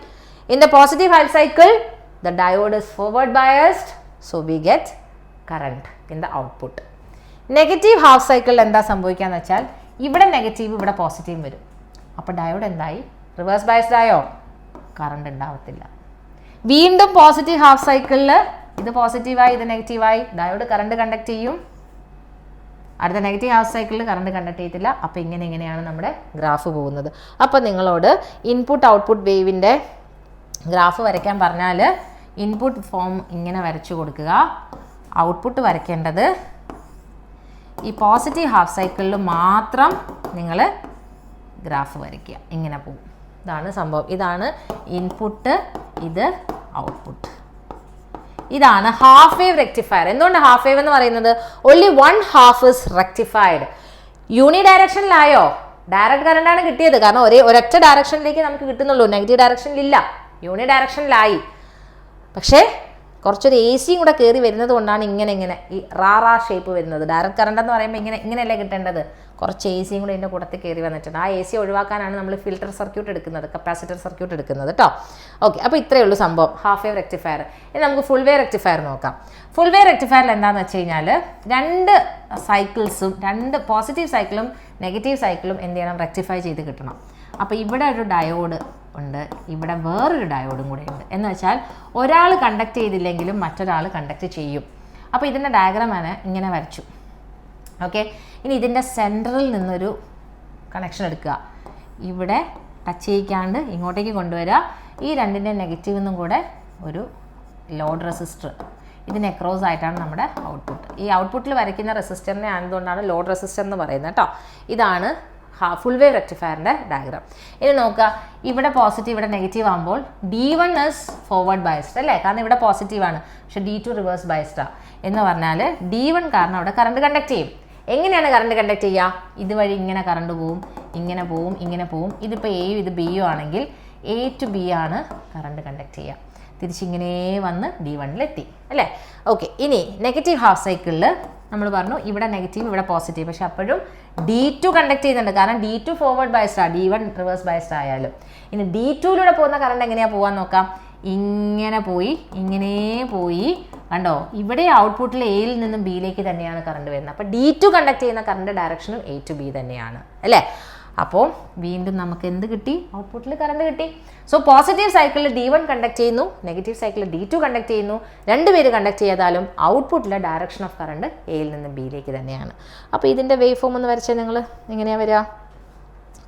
In the positive half cycle the diode is forward biased, so we get current in the output. Negative half സൈക്കിളിൽ എന്താ സംഭവിക്കാന്ന് വെച്ചാൽ ഇവിടെ നെഗറ്റീവ് ഇവിടെ പോസിറ്റീവ് വരും. അപ്പോൾ ഡയോഡ് എന്തായി? റിവേഴ്സ് ബയസ്ഡ് ആയോ? കറണ്ട് ഉണ്ടാവത്തില്ല. വീണ്ടും പോസിറ്റീവ് ഹാഫ് സൈക്കിളിൽ ഇത് പോസിറ്റീവായി ഇത് നെഗറ്റീവായി, ഡയോഡ് കറണ്ട് കണ്ടക്ട് ചെയ്യും. അടുത്ത നെഗറ്റീവ് ഹാഫ് സൈക്കിളിൽ കറണ്ട് കണ്ടക്ട് ചെയ്യത്തില്ല. അപ്പോൾ ഇങ്ങനെയാണ് നമ്മുടെ ഗ്രാഫ് പോകുന്നത്. അപ്പോൾ നിങ്ങളോട് ഇൻപുട്ട് ഔട്ട്പുട്ട് വേവിൻ്റെ ഗ്രാഫ് വരയ്ക്കാൻ പറഞ്ഞാൽ ഇൻപുട്ട് ഫോം ഇങ്ങനെ വരച്ചു കൊടുക്കുക. ഔട്ട്പുട്ട് വരയ്ക്കേണ്ടത് ഈ പോസിറ്റീവ് ഹാഫ് സൈക്കിളിൽ മാത്രം നിങ്ങൾ ഗ്രാഫ് വരയ്ക്കുക. ഇങ്ങനെ പോകും. ഇതാണ് സംഭവം. ഇതാണ് ഇൻപുട്ട്, ഇത് ഔട്ട്പുട്ട്. ഇതാണ് ഹാഫ് വേവ് റെക്ടിഫയർ. എന്തുകൊണ്ട് ഹാഫ് വേവ് എന്ന് പറയുന്നത്? Only one half is rectified. യൂണി ഡയറക്ഷനിലായോ? ഡയറക്റ്റ് കറണ്ടാണ് കിട്ടിയത്. കാരണം ഒരൊറ്റ ഡയറക്ഷനിലേക്ക് നമുക്ക് കിട്ടുന്നുള്ളൂ, നെഗറ്റീവ് ഡയറക്ഷനിലില്ല. യൂണി ഡയറക്ഷനിലായി. പക്ഷേ കുറച്ചൊരു ACയും കൂടെ കയറി വരുന്നത് കൊണ്ടാണ് ഇങ്ങനെ ഈ റാ ഷേപ്പ് വരുന്നത്. ഡയറക്റ്റ് കറണ്ട് എന്ന് പറയുമ്പോൾ ഇങ്ങനെയല്ലേ കിട്ടേണ്ടത്? കുറച്ച് ACയും കൂടെ ഇതിൻ്റെ കൂട്ടത്തിൽ കയറി വന്നിട്ടുണ്ട്. ആ AC ഒഴിവാക്കാനാണ് നമ്മൾ ഫിൽട്ടർ സർക്യൂട്ട് എടുക്കുന്നത്, കപ്പാസിറ്റർ സർക്യൂട്ട് എടുക്കുന്നത് കേട്ടോ. ഓക്കെ, അപ്പോൾ ഇത്രയേ ഉള്ളൂ സംഭവം ഹാഫ് വേവ് റെക്ടിഫയർ. ഇനി നമുക്ക് ഫുൾ വേവ് റെക്ടിഫയർ നോക്കാം. ഫുൾ വേവ് റെക്ടിഫയറിൽ എന്താണെന്ന് വെച്ച് കഴിഞ്ഞാൽ രണ്ട് സൈക്കിൾസും, രണ്ട് പോസിറ്റീവ് സൈക്കിളും നെഗറ്റീവ് സൈക്കിളും എന്ത് ചെയ്യണം? റെക്ടിഫൈ ചെയ്ത് കിട്ടണം. അപ്പോൾ ഇവിടെ ഒരു ഡയോഡ് ഉണ്ട്, ഇവിടെ വേറൊരു ഡയോഡും കൂടെ ഉണ്ട്. എന്ന് വെച്ചാൽ ഒരാൾ കണ്ടക്ട് ചെയ്തില്ലെങ്കിലും മറ്റൊരാൾ കണ്ടക്ട് ചെയ്യും. അപ്പോൾ ഇതിൻ്റെ ഡയഗ്രാമാണ് ഇങ്ങനെ വരച്ചു. ഓക്കെ, ഇനി ഇതിൻ്റെ സെൻറ്ററിൽ നിന്നൊരു കണക്ഷൻ എടുക്കുക. ഇവിടെ ടച്ച് ചെയ്യിക്കാണ്ട് ഇങ്ങോട്ടേക്ക് കൊണ്ടുവരിക. ഈ രണ്ടിൻ്റെ നെഗറ്റീവ് നിന്നും കൂടെ ഒരു ലോഡ് റെസിസ്റ്റർ, ഇതിന് അക്രോസ് ആയിട്ടാണ് നമ്മുടെ ഔട്ട്പുട്ട്. ഈ ഔട്ട്പുട്ടിൽ വരയ്ക്കുന്ന റെസിസ്റ്ററിനെ ആയതുകൊണ്ടാണ് ലോഡ് റെസിസ്റ്റർ എന്ന് പറയുന്നത് കേട്ടോ. ഇതാണ് ഫുൾ വേവ് റെക്ടിഫയറിൻ്റെ ഡയഗ്രാം. ഇനി നോക്കുക, ഇവിടെ പോസിറ്റീവ് ഇവിടെ നെഗറ്റീവ് ആകുമ്പോൾ D1 ഇസ് ഫോർവേഡ് ബയസ്ഡ് അല്ലേ? കാരണം ഇവിടെ പോസിറ്റീവാണ്, പക്ഷെ D2 റിവേഴ്സ് ബയസ്ഡാണ്. എന്ന് പറഞ്ഞാൽ D1 കാരണം അവിടെ കറണ്ട് കണ്ടക്ട് ചെയ്യും. എങ്ങനെയാണ് കറണ്ട് കണ്ടക്ട് ചെയ്യുക? ഇതുവഴി ഇങ്ങനെ കറണ്ട് പോവും, ഇങ്ങനെ പോവും, ഇങ്ങനെ പോവും. ഇതിപ്പോൾ Aയും ഇത് Bയും ആണെങ്കിൽ A to B ആണ് കറണ്ട് കണ്ടക്ട് ചെയ്യുക. തിരിച്ചിങ്ങനെ വന്ന് D1-ലെത്തി അല്ലേ? ഓക്കെ, ഇനി നെഗറ്റീവ് ഹാഫ് സൈക്കിളിൽ നമ്മൾ പറഞ്ഞു ഇവിടെ നെഗറ്റീവ് ഇവിടെ പോസിറ്റീവ്, പക്ഷെ അപ്പോഴും D2 കണ്ടക്ട് ചെയ്യുന്നുണ്ട്. കാരണം D2 forward ബയസ്ഡാണ്, D1 reverse biased ആയാലും. ഇനി D2-ലൂടെ പോകുന്ന കറണ്ട് എങ്ങനെയാണ് പോകാൻ നോക്കാം. ഇങ്ങനെ പോയി ഇങ്ങനെ പോയി, കണ്ടോ? ഇവിടെ ഔട്ട്പുട്ടിൽ എയിൽ നിന്നും ബിയിലേക്ക് തന്നെയാണ് കറണ്ട് വരുന്നത്. അപ്പോൾ D2 കണ്ടക്ട് ചെയ്യുന്ന കറണ്ട് ഡയറക്ഷനും A to B തന്നെയാണ് അല്ലേ? അപ്പോൾ വീണ്ടും നമുക്ക് എന്ത് കിട്ടി? ഔട്ട്പുട്ടിൽ കറണ്ട് കിട്ടി. സോ പോസിറ്റീവ് സൈക്കിളിൽ D1 കണ്ടക്ട് ചെയ്യുന്നു, നെഗറ്റീവ് സൈക്കിളിൽ D2 കണ്ടക്ട് ചെയ്യുന്നു. രണ്ടുപേര് കണ്ടക്ട് ചെയ്താലും ഔട്ട്പുട്ടിലെ ഡയറക്ഷൻ ഓഫ് കറണ്ട് എയിൽ നിന്ന് ബിയിലേക്ക് തന്നെയാണ്. അപ്പോൾ ഇതിൻ്റെ വേവ് ഫോം ഒന്ന് വരച്ചാൽ നിങ്ങൾ എങ്ങനെയാണ് വരിക?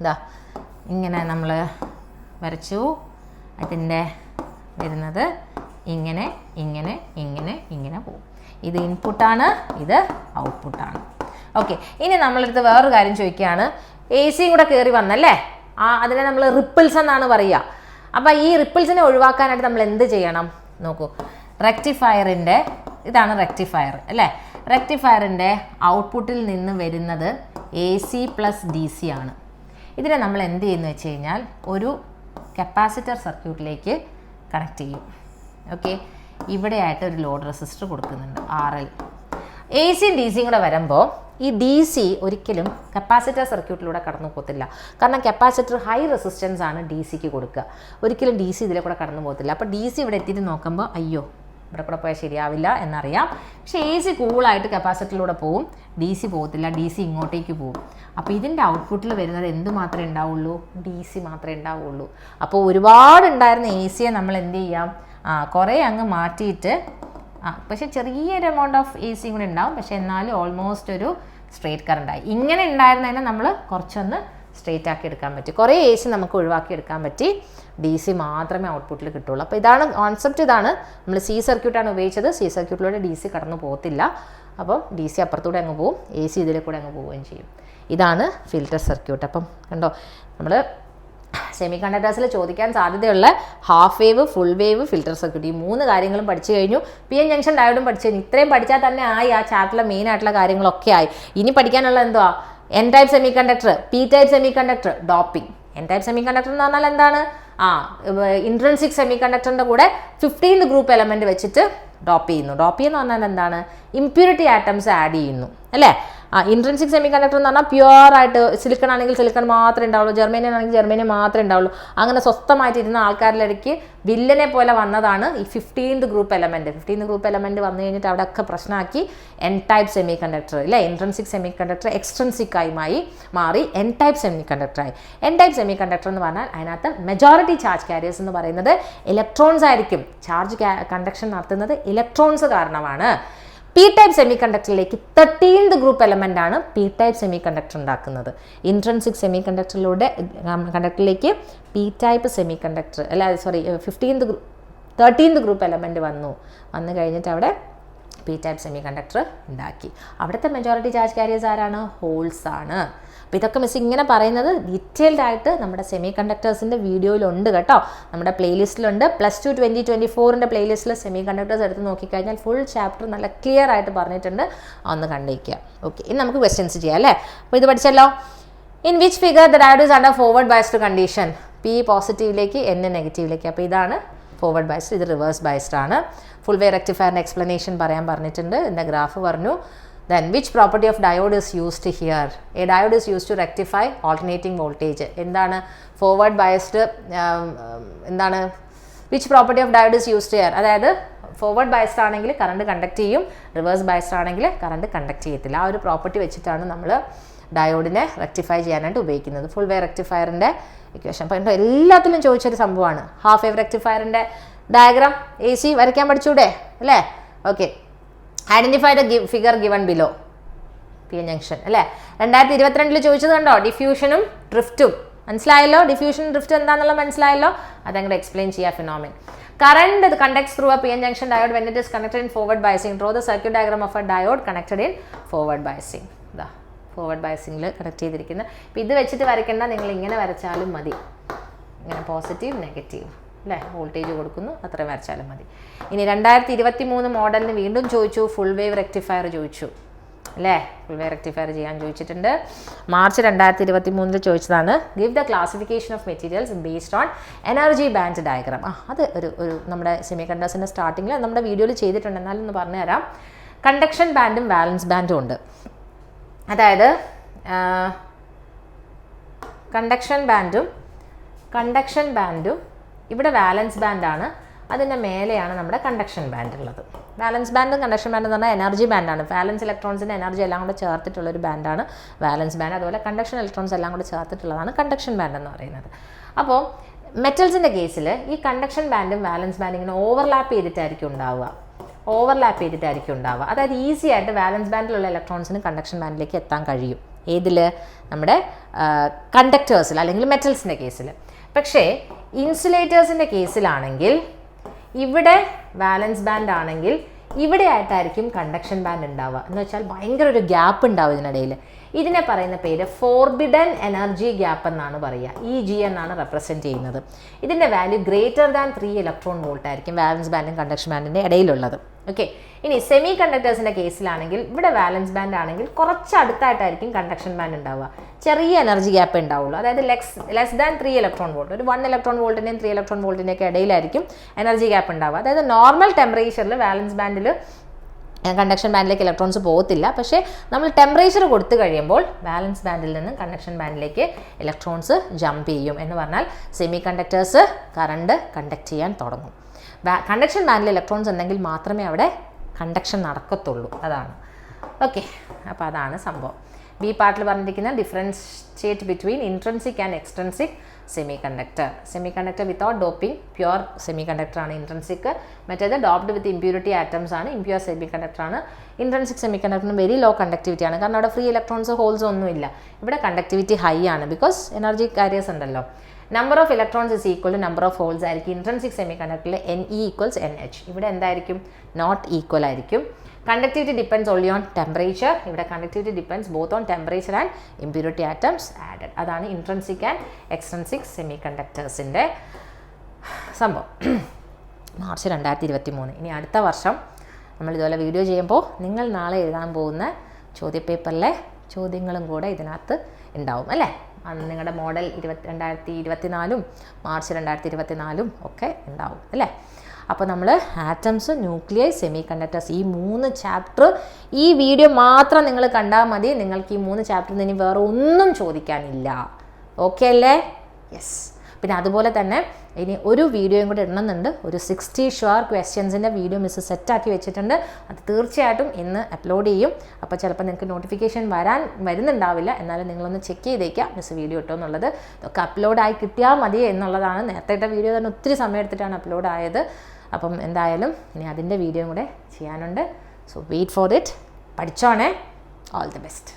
ഇതാ ഇങ്ങനെ നമ്മൾ വരച്ചു. അതിൻ്റെ വരുന്നത് ഇങ്ങനെ ഇങ്ങനെ ഇങ്ങനെ ഇങ്ങനെ പോകും. ഇത് ഇൻപുട്ടാണ്, ഇത് ഔട്ട്പുട്ടാണ്. ഓക്കെ, ഇനി നമ്മളടുത്ത് വേറൊരു കാര്യം ചോദിക്കുകയാണ്. എ സിയും കൂടെ കയറി വന്നല്ലേ, അതിനെ നമ്മൾ റിപ്പിൾസ് എന്നാണ് പറയുക. അപ്പം ഈ റിപ്പിൾസിനെ ഒഴിവാക്കാനായിട്ട് നമ്മൾ എന്ത് ചെയ്യണം നോക്കൂ. റെക്ടിഫയറിൻ്റെ ഇതാണ് റെക്ടിഫയർ അല്ലേ. റെക്ടിഫയറിൻ്റെ ഔട്ട്പുട്ടിൽ നിന്ന് വരുന്നത് A C plus D C ആണ്. ഇതിനെ നമ്മൾ എന്ത് ചെയ്യുന്നു വെച്ച് കഴിഞ്ഞാൽ ഒരു കപ്പാസിറ്റർ സർക്യൂട്ടിലേക്ക് കണക്ട് ചെയ്യും. ഓക്കെ, ഇവിടെയായിട്ട് ഒരു ലോഡ് റെസിസ്റ്റർ കൊടുക്കുന്നുണ്ട് RL. എ സിയും ഡി സിയും കൂടെ വരുമ്പോൾ ഈ ഡി സി ഒരിക്കലും കപ്പാസിറ്റർ സർക്യൂട്ടിലൂടെ കടന്നു പോകത്തില്ല. കാരണം കപ്പാസിറ്റർ ഹൈ റെസിസ്റ്റൻസ് ആണ് ഡി സിക്ക് കൊടുക്കുക. ഒരിക്കലും ഡി സി ഇതിലെ കൂടെ കടന്നു പോകത്തില്ല. അപ്പോൾ ഡി സി ഇവിടെ എത്തിയിട്ട് നോക്കുമ്പോൾ അയ്യോ ഇവിടെ കൂടെ പോയാൽ ശരിയാവില്ല എന്നറിയാം. പക്ഷേ എ സി കൂളായിട്ട് കപ്പാസിറ്ററിലൂടെ പോവും, ഡി സി പോകത്തില്ല, ഡി സി ഇങ്ങോട്ടേക്ക് പോവും. അപ്പോൾ ഇതിൻ്റെ ഔട്ട്പുട്ടിൽ വരുന്നത് എന്ത് മാത്രമേ ഉണ്ടാവുള്ളൂ? ഡി സി മാത്രമേ ഉണ്ടാവുള്ളൂ. അപ്പോൾ ഒരുപാട് ഉണ്ടായിരുന്ന എ സിയെ നമ്മൾ എന്ത് ചെയ്യാം, കുറേ അങ്ങ് മാറ്റിയിട്ട് പക്ഷേ ചെറിയൊരു എമൗണ്ട് ഓഫ് എ സിയും കൂടെ ഉണ്ടാവും. പക്ഷേ എന്നാലും ഓൾമോസ്റ്റ് ഒരു സ്ട്രേറ്റ് കറണ്ടായി. ഇങ്ങനെ ഉണ്ടായിരുന്നതിനെ നമ്മൾ കുറച്ചൊന്ന് സ്ട്രേറ്റ് ആക്കി എടുക്കാൻ പറ്റി. കുറേ എ സി നമുക്ക് ഒഴിവാക്കി എടുക്കാൻ പറ്റി. ഡി സി മാത്രമേ ഔട്ട്പുട്ടിൽ കിട്ടുള്ളൂ. അപ്പോൾ ഇതാണ് കോൺസെപ്റ്റ്. ഇതാണ് നമ്മൾ സി സർക്യൂട്ടാണ് ഉപയോഗിച്ചത്. സി സർക്യൂട്ടിലൂടെ ഡി സി കടന്നു പോകത്തില്ല. അപ്പോൾ ഡി സി അപ്പുറത്തൂടെ അങ്ങ് പോവും, എ സി ഇതിലെ കൂടെ അങ്ങ് പോവുകയും ചെയ്യും. ഇതാണ് ഫിൽറ്റർ സർക്യൂട്ട്. അപ്പം കണ്ടോ, നമ്മൾ സെമി കണ്ടക്ടേഴ്സിൽ ചോദിക്കാൻ സാധ്യതയുള്ള half wave, full wave, filter circuit, ഈ 3 കാര്യങ്ങളും പഠിച്ചു കഴിഞ്ഞു. PN ജംഗ്ഷൻ ഡയോഡും പഠിച്ചു കഴിഞ്ഞു. ഇത്രയും പഠിച്ചാൽ തന്നെ ആയി ആ ചാപ്റ്ററിലെ മെയിൻ ആയിട്ടുള്ള കാര്യങ്ങളൊക്കെ ആയി. ഇനി പഠിക്കാനുള്ള എന്തുവാ? N type semi conductor, P type semi conductor, doping. N type semiconductor എന്ന് പറഞ്ഞാൽ എന്താണ്? ഇൻട്രൻസിക് സെമി കണ്ടക്ടറിൻ്റെ കൂടെ 15th ഗ്രൂപ്പ് എലമെൻറ്റ് വെച്ചിട്ട് ഡോപ്പ് ചെയ്യുന്നു. ഡോപ്പ് എന്ന് പറഞ്ഞാൽ എന്താണ്? ഇംപ്യൂരിറ്റി ആറ്റംസ് ആഡ് ചെയ്യുന്നു അല്ലേ. ഇൻട്രൻസിക് സെമി കണ്ടക്ടർ എന്ന് പറഞ്ഞാൽ പ്യുവറായിട്ട് സിലിക്കൺ ആണെങ്കിൽ സിലിക്കൺ മാത്രമേ ഉണ്ടാവുള്ളൂ, ജെർമേനിയം ആണെങ്കിൽ ജെർമേനിയം മാത്രമേ ഉണ്ടാവുള്ളൂ. അങ്ങനെ സ്വസ്ഥമായിട്ടിരുന്ന ആൾക്കാരിലേക്ക് വില്ലനെ പോലെ വന്നതാണ് ഈ 15th group element. 15th group element വന്നു കഴിഞ്ഞിട്ട് അവിടെയൊക്കെ പ്രശ്നമാക്കി N ടൈപ്പ് സെമി കണ്ടക്ടർ ഇല്ലേ. ഇൻട്രൻസിക് സെമി കണ്ടക്ടർ എക്സ്ട്രൻസിക് ആയി മാറി N ടൈപ്പ് സെമി കണ്ടക്ടറായി. N ടൈപ്പ് സെമി കണ്ടക്ടർ എന്ന് പറഞ്ഞാൽ അതിനകത്ത് മെജോറിറ്റി ചാർജ് കാരിയേഴ്സ് എന്ന് പറയുന്നത് ഇലക്ട്രോൺസ് ആയിരിക്കും. ചാർജ് കണ്ടക്ഷൻ നടത്തുന്നത് ഇലക്ട്രോൺസ് കാരണമാണ്. P ടൈപ്പ് സെമി കണ്ടക്ടറിലേക്ക് 13th ഗ്രൂപ്പ് എലമെൻ്റ് ആണ് P ടൈപ്പ് സെമി കണ്ടക്ടർ ഉണ്ടാക്കുന്നത്. ഇൻട്രൻസിക് സെമി കണ്ടക്ടറിലേക്ക് P type semiconductor 13th group element വന്നു കഴിഞ്ഞിട്ട് അവിടെ P ടൈപ്പ് സെമി കണ്ടക്ടർ ഉണ്ടാക്കി. അവിടുത്തെ മെജോറിറ്റി ചാർജ് കാരിയേഴ്സ് ആരാണ്? ഹോൾസ് ആണ്. അപ്പോൾ ഇതൊക്കെ മിസ് ഇങ്ങനെ പറയുന്നത് ഡീറ്റെയിൽഡ് ആയിട്ട് നമ്മുടെ സെമി കണ്ടക്ടേഴ്സിൻ്റെ വീഡിയോയിലുണ്ട് കേട്ടോ. നമ്മുടെ പ്ലേലിസ്റ്റിലുണ്ട്. +2 2024 പ്ലേലിസ്റ്റിൽ സെമി കണ്ടക്ടേഴ്സ് എടുത്ത് നോക്കിക്കഴിഞ്ഞാൽ ഫുൾ ചാപ്റ്റർ നല്ല ക്ലിയർ ആയിട്ട് പറഞ്ഞിട്ടുണ്ട്. ഒന്ന് കണ്ടിരിക്കുക. ഓക്കെ, ഇനി നമുക്ക് ക്വസ്റ്റ്യൻസ് ചെയ്യാം അല്ലേ. അപ്പോൾ ഇത് പഠിച്ചല്ലോ. In which figure the diode is under forward biased condition? P പോസിറ്റീവിലേക്ക്, N നെഗറ്റീവിലേക്ക്. അപ്പോൾ ഇതാണ് ഫോർവേഡ് ബയസ്ഡ്, ഇത് റിവേഴ്സ് ബയസ്ഡ് ആണ്. ഫുൾ വേ റെക്ടിഫയറിൻ്റെ എക്സ്പ്ലനേഷൻ പറഞ്ഞിട്ടുണ്ട്. ഇതിൻ്റെ ഗ്രാഫ് പറഞ്ഞു. Then which property of diode is used here? A diode is used to rectify alternating voltage. എന്താണ് ഫോർവേഡ് ബയസ്ഡ്? എന്താണ് which property of diode is used here? അതായത് forward biased ആണെങ്കിൽ current conduct ചെയ്യും, reverse biased ആണെങ്കിൽ current conduct ചെയ്യത്തില്ല. ആ ഒരു property വെച്ചിട്ടാണ് നമ്മൾ ഡയോഡിനെ റെക്ടിഫൈ ചെയ്യാനായിട്ട് ഉപയോഗിക്കുന്നത്. Full wave റെക്ടിഫയറിൻ്റെ equation. അപ്പോൾ എല്ലാത്തിലും ചോദിച്ചൊരു സംഭവമാണ്. ഹാഫ് വേവ് റെക്ടിഫയറിൻ്റെ ഡയഗ്രാം AC വരയ്ക്കാൻ പഠിച്ചൂടെ അല്ലേ? Okay, identify the figure given below. PN junction അല്ലേ. 2022 ചോദിച്ചത് കണ്ടോ, ഡിഫ്യൂഷനും ഡ്രിഫ്റ്റും. മനസ്സിലായല്ലോ? ഡിഫ്യൂഷൻ ഡ്രിഫ്റ്റ് എന്താണെന്നുള്ളത് മനസ്സിലായല്ലോ. അതങ്ങോട്ട് എക്സ്പ്ലെയിൻ ചെയ്യുക. ഫിനോമിൻ current conducts through A PN junction diode when it is connected in forward biasing. Draw the circuit diagram of a diode connected in forward biasing. ഇതാ forward ബയസിങ്ങിൽ connect ചെയ്തിരിക്കുന്നത്. അപ്പോൾ ഇത് വെച്ചിട്ട് വരയ്ക്കേണ്ട, നിങ്ങൾ ഇങ്ങനെ വരച്ചാലും മതി. ഇങ്ങനെ പോസിറ്റീവ് നെഗറ്റീവ് അല്ലേ, വോൾട്ടേജ് കൊടുക്കുന്നു, അത്രയും വരച്ചാലും മതി. ഇനി 2023 മോഡലിന് വീണ്ടും ചോദിച്ചു, ഫുൾ വേവ് റെക്ടിഫയർ ചോദിച്ചു അല്ലേ. ഫുൾ വേവ് റെക്ടിഫയർ ചെയ്യാൻ ചോദിച്ചിട്ടുണ്ട്. മാർച്ച് 2023 ചോദിച്ചതാണ്. Give the classification of materials based on energy band diagram. അത് ഒരു നമ്മുടെ സെമി കണ്ടക്ടേഴ്സിൻ്റെ സ്റ്റാർട്ടിങ്ങിൽ നമ്മുടെ വീഡിയോയിൽ ചെയ്തിട്ടുണ്ട്. എന്നാലും ഒന്ന് പറഞ്ഞുതരാം. കണ്ടക്ഷൻ ബാൻഡും വാലൻസ് ബാൻഡും ഉണ്ട്. അതായത് കണ്ടക്ഷൻ ബാൻഡും ഇവിടെ വാലൻസ് ബാൻഡാണ്, അതിൻ്റെ മേലെയാണ് നമ്മുടെ കണ്ടക്ഷൻ ബാൻഡ് ഉള്ളത്. വാലൻസ് ബാൻഡും കണ്ടക്ഷൻ ബാൻഡും എന്ന് പറഞ്ഞാൽ എനർജി ബാൻഡാണ്. വാലൻസ് ഇലക്ട്രോൺസിൻ്റെ എനർജി എല്ലാം കൂടെ ചേർത്തിട്ടുള്ളൊരു ബാൻഡാണ് വാലൻസ് ബാൻഡ്. അതുപോലെ കണ്ടക്ഷൻ ഇലക്ട്രോൺസ് എല്ലാം കൂടെ ചേർത്തിട്ടുള്ളതാണ് കണ്ടക്ഷൻ ബാൻഡ് എന്ന് പറയുന്നത്. അപ്പോൾ മെറ്റൽസിൻ്റെ കേസിൽ ഈ കണ്ടക്ഷൻ ബാൻഡും വാലൻസ് ബാൻഡും ഇങ്ങനെ ഓവർലാപ്പ് ചെയ്തിട്ടായിരിക്കും ഉണ്ടാവുക. അതായത് ഈസി ആയിട്ട് വാലൻസ് ബാൻഡിലുള്ള ഇലക്ട്രോൺസിന് കണ്ടക്ഷൻ ബാൻഡിലേക്ക് എത്താൻ കഴിയും. ഏതിൽ? നമ്മുടെ കണ്ടക്ടേഴ്സിൽ അല്ലെങ്കിൽ മെറ്റൽസിൻ്റെ കേസിൽ. പക്ഷേ ഇൻസുലേറ്റേഴ്സിൻ്റെ കേസിലാണെങ്കിൽ ഇവിടെ വാലൻസ് ബാൻഡ് ആണെങ്കിൽ ഇവിടെ ആയിട്ടായിരിക്കും കണ്ടക്ഷൻ ബാൻഡ് ഉണ്ടാവുക. എന്ന് വെച്ചാൽ ഭയങ്കര ഒരു ഗ്യാപ്പ് ഉണ്ടാവും ഇതിനിടയിൽ. ഇതിനെ പറയുന്ന പേര് ഫോർബിഡൻ എനർജി ഗ്യാപ്പ് എന്നാണ് പറയുക. EG എന്നാണ് റെപ്രസെൻറ്റ് ചെയ്യുന്നത്. ഇതിൻ്റെ value greater than 3 electron volt ആയിരിക്കും വാലൻസ് ബാൻഡും കണ്ടക്ഷൻ ബാൻഡിൻ്റെ ഇടയിലുള്ളത്. ഓക്കെ, ഇനി സെമി കണ്ടക്ടേഴ്സിൻ്റെ കേസിലാണെങ്കിൽ ഇവിടെ വാലൻസ് ബാൻഡ് ആണെങ്കിൽ കുറച്ച് അടുത്തായിട്ടായിരിക്കും കണ്ടക്ഷൻ ബാൻഡ് ഉണ്ടാവുക. ചെറിയ എനർജി ഗ്യാപ്പ് ഉണ്ടാവുള്ളൂ. അതായത് ലെസ് ദാൻ 3 ഇലക്ട്രോൺ വോൾട്ട്, ഒരു 1 ഇലക്ട്രോൺ വോൾട്ടിൻ്റെയും 3 ഇലക്ട്രോൺ വോൾട്ടിൻ്റെയൊക്കെ ഇടയിലായിരിക്കും എനർജി ഗ്യാപ്പ് ഉണ്ടാവുക. അതായത് നോർമൽ ടെമ്പറേച്ചറിൽ വാലൻസ് ബാൻഡിൽ കണ്ടക്ഷൻ ബാൻഡിലേക്ക് ഇലക്ട്രോൺസ് പോകത്തില്ല. പക്ഷേ നമ്മൾ ടെമ്പറേച്ചർ കൊടുത്തു കഴിയുമ്പോൾ വാലൻസ് ബാൻഡിൽ നിന്ന് കണ്ടക്ഷൻ ബാൻഡിലേക്ക് ഇലക്ട്രോൺസ് ജമ്പ് ചെയ്യും. എന്ന് പറഞ്ഞാൽ സെമി കണ്ടക്ടേഴ്സ് കറണ്ട് കണ്ടക്ട് ചെയ്യാൻ തുടങ്ങും. കണ്ടക്ഷൻ ബാൻഡിൽ ഇലക്ട്രോൺസ് ഉണ്ടെങ്കിൽ മാത്രമേ അവിടെ കണ്ടക്ഷൻ നടക്കത്തുള്ളൂ. അതാണ്. ഓക്കെ, അപ്പോൾ അതാണ് സംഭവം. ബി പാർട്ടിൽ പറഞ്ഞിരിക്കുന്ന differentiate between intrinsic and extrinsic semiconductor without doping pure semiconductor ആണ് ഇൻട്രൻസിക്. മറ്റേത് ഡോപ്ഡ് വിത്ത് ഇമ്പ്യൂരിറ്റി ആറ്റംസ് ആണ് ഇമ്പ്യൂർ സെമി കണ്ടക്ടർ ആണ്. ഇൻട്രൻസിക് സെമി കണ്ടക്ടറിന് വെരി ലോ കണ്ടക്ടിവിറ്റി ആണ്. കാരണം അവിടെ ഫ്രീ ഇലക്ട്രോൺസ് ഹോൾസ് ഒന്നുമില്ല. ഇവിടെ കണ്ടക്ടിവിറ്റി ഹൈ ആണ്, ബിക്കോസ് എനർജി കാരിയേഴ്സ് ഉണ്ടല്ലോ. Number of electrons is equal to number of holes ആയിരിക്കും ഇൻട്രൻസിക് സെമി കണ്ടക്ടറിൽ NE = NH. ഇവിടെ എന്തായിരിക്കും? നോട്ട് ഈക്വൽ ആയിരിക്കും. Conductivity depends only on temperature. ഇവിടെ conductivity depends both on temperature and impurity atoms added. അതാണ് intrinsic and extrinsic സെമി കണ്ടക്ടേഴ്സിൻ്റെ സംഭവം. മാർച്ച് 2023. ഇനി അടുത്ത വർഷം നമ്മൾ ഇതുപോലെ വീഡിയോ ചെയ്യുമ്പോൾ നിങ്ങൾ നാളെ എഴുതാൻ പോകുന്ന ചോദ്യപേപ്പറിലെ ചോദ്യങ്ങളും കൂടെ ഇതിനകത്ത് ഉണ്ടാവും അല്ലേ? നിങ്ങളുടെ മോഡൽ 2024 മാർച്ച് 2024 ഒക്കെ ഉണ്ടാവും അല്ലേ? അപ്പോൾ നമ്മൾ ആറ്റംസ്, ന്യൂക്ലിയൈ, സെമി കണ്ടക്ടേഴ്സ് ഈ 3 ചാപ്റ്റർ ഈ വീഡിയോ മാത്രം നിങ്ങൾ കണ്ടാൽ മതി. നിങ്ങൾക്ക് ഈ 3 ചാപ്റ്ററിൽ ഇനി വേറെ ഒന്നും ചോദിക്കാനില്ല. ഓക്കെ അല്ലേ? യെസ്. പിന്നെ അതുപോലെ തന്നെ ഇനി ഒരു വീഡിയോയും കൂടെ ഇടണമെന്നുണ്ട്. ഒരു 60 ഷുവർ ക്വസ്റ്റ്യൻസിൻ്റെ വീഡിയോ മിസ് സെറ്റാക്കി വെച്ചിട്ടുണ്ട്. അത് തീർച്ചയായിട്ടും ഇന്ന് അപ്ലോഡ് ചെയ്യും. അപ്പോൾ ചിലപ്പോൾ നിങ്ങൾക്ക് നോട്ടിഫിക്കേഷൻ വരുന്നുണ്ടാവില്ല. എന്നാലും നിങ്ങളൊന്ന് ചെക്ക് ചെയ്തേക്കാം മിസ് വീഡിയോ ഇട്ടോ എന്നുള്ളത്. ഇതൊക്കെ അപ്ലോഡായി കിട്ടിയാൽ മതി എന്നുള്ളതാണ്. നേരത്തെ വീഡിയോ തന്നെ ഒത്തിരി സമയം എടുത്തിട്ടാണ് അപ്ലോഡ് ആയത്. അപ്പം എന്തായാലും ഇനി അതിൻ്റെ വീഡിയോയും കൂടെ ചെയ്യാനുണ്ട്. So wait for it. പഠിച്ചോണേ. All the best.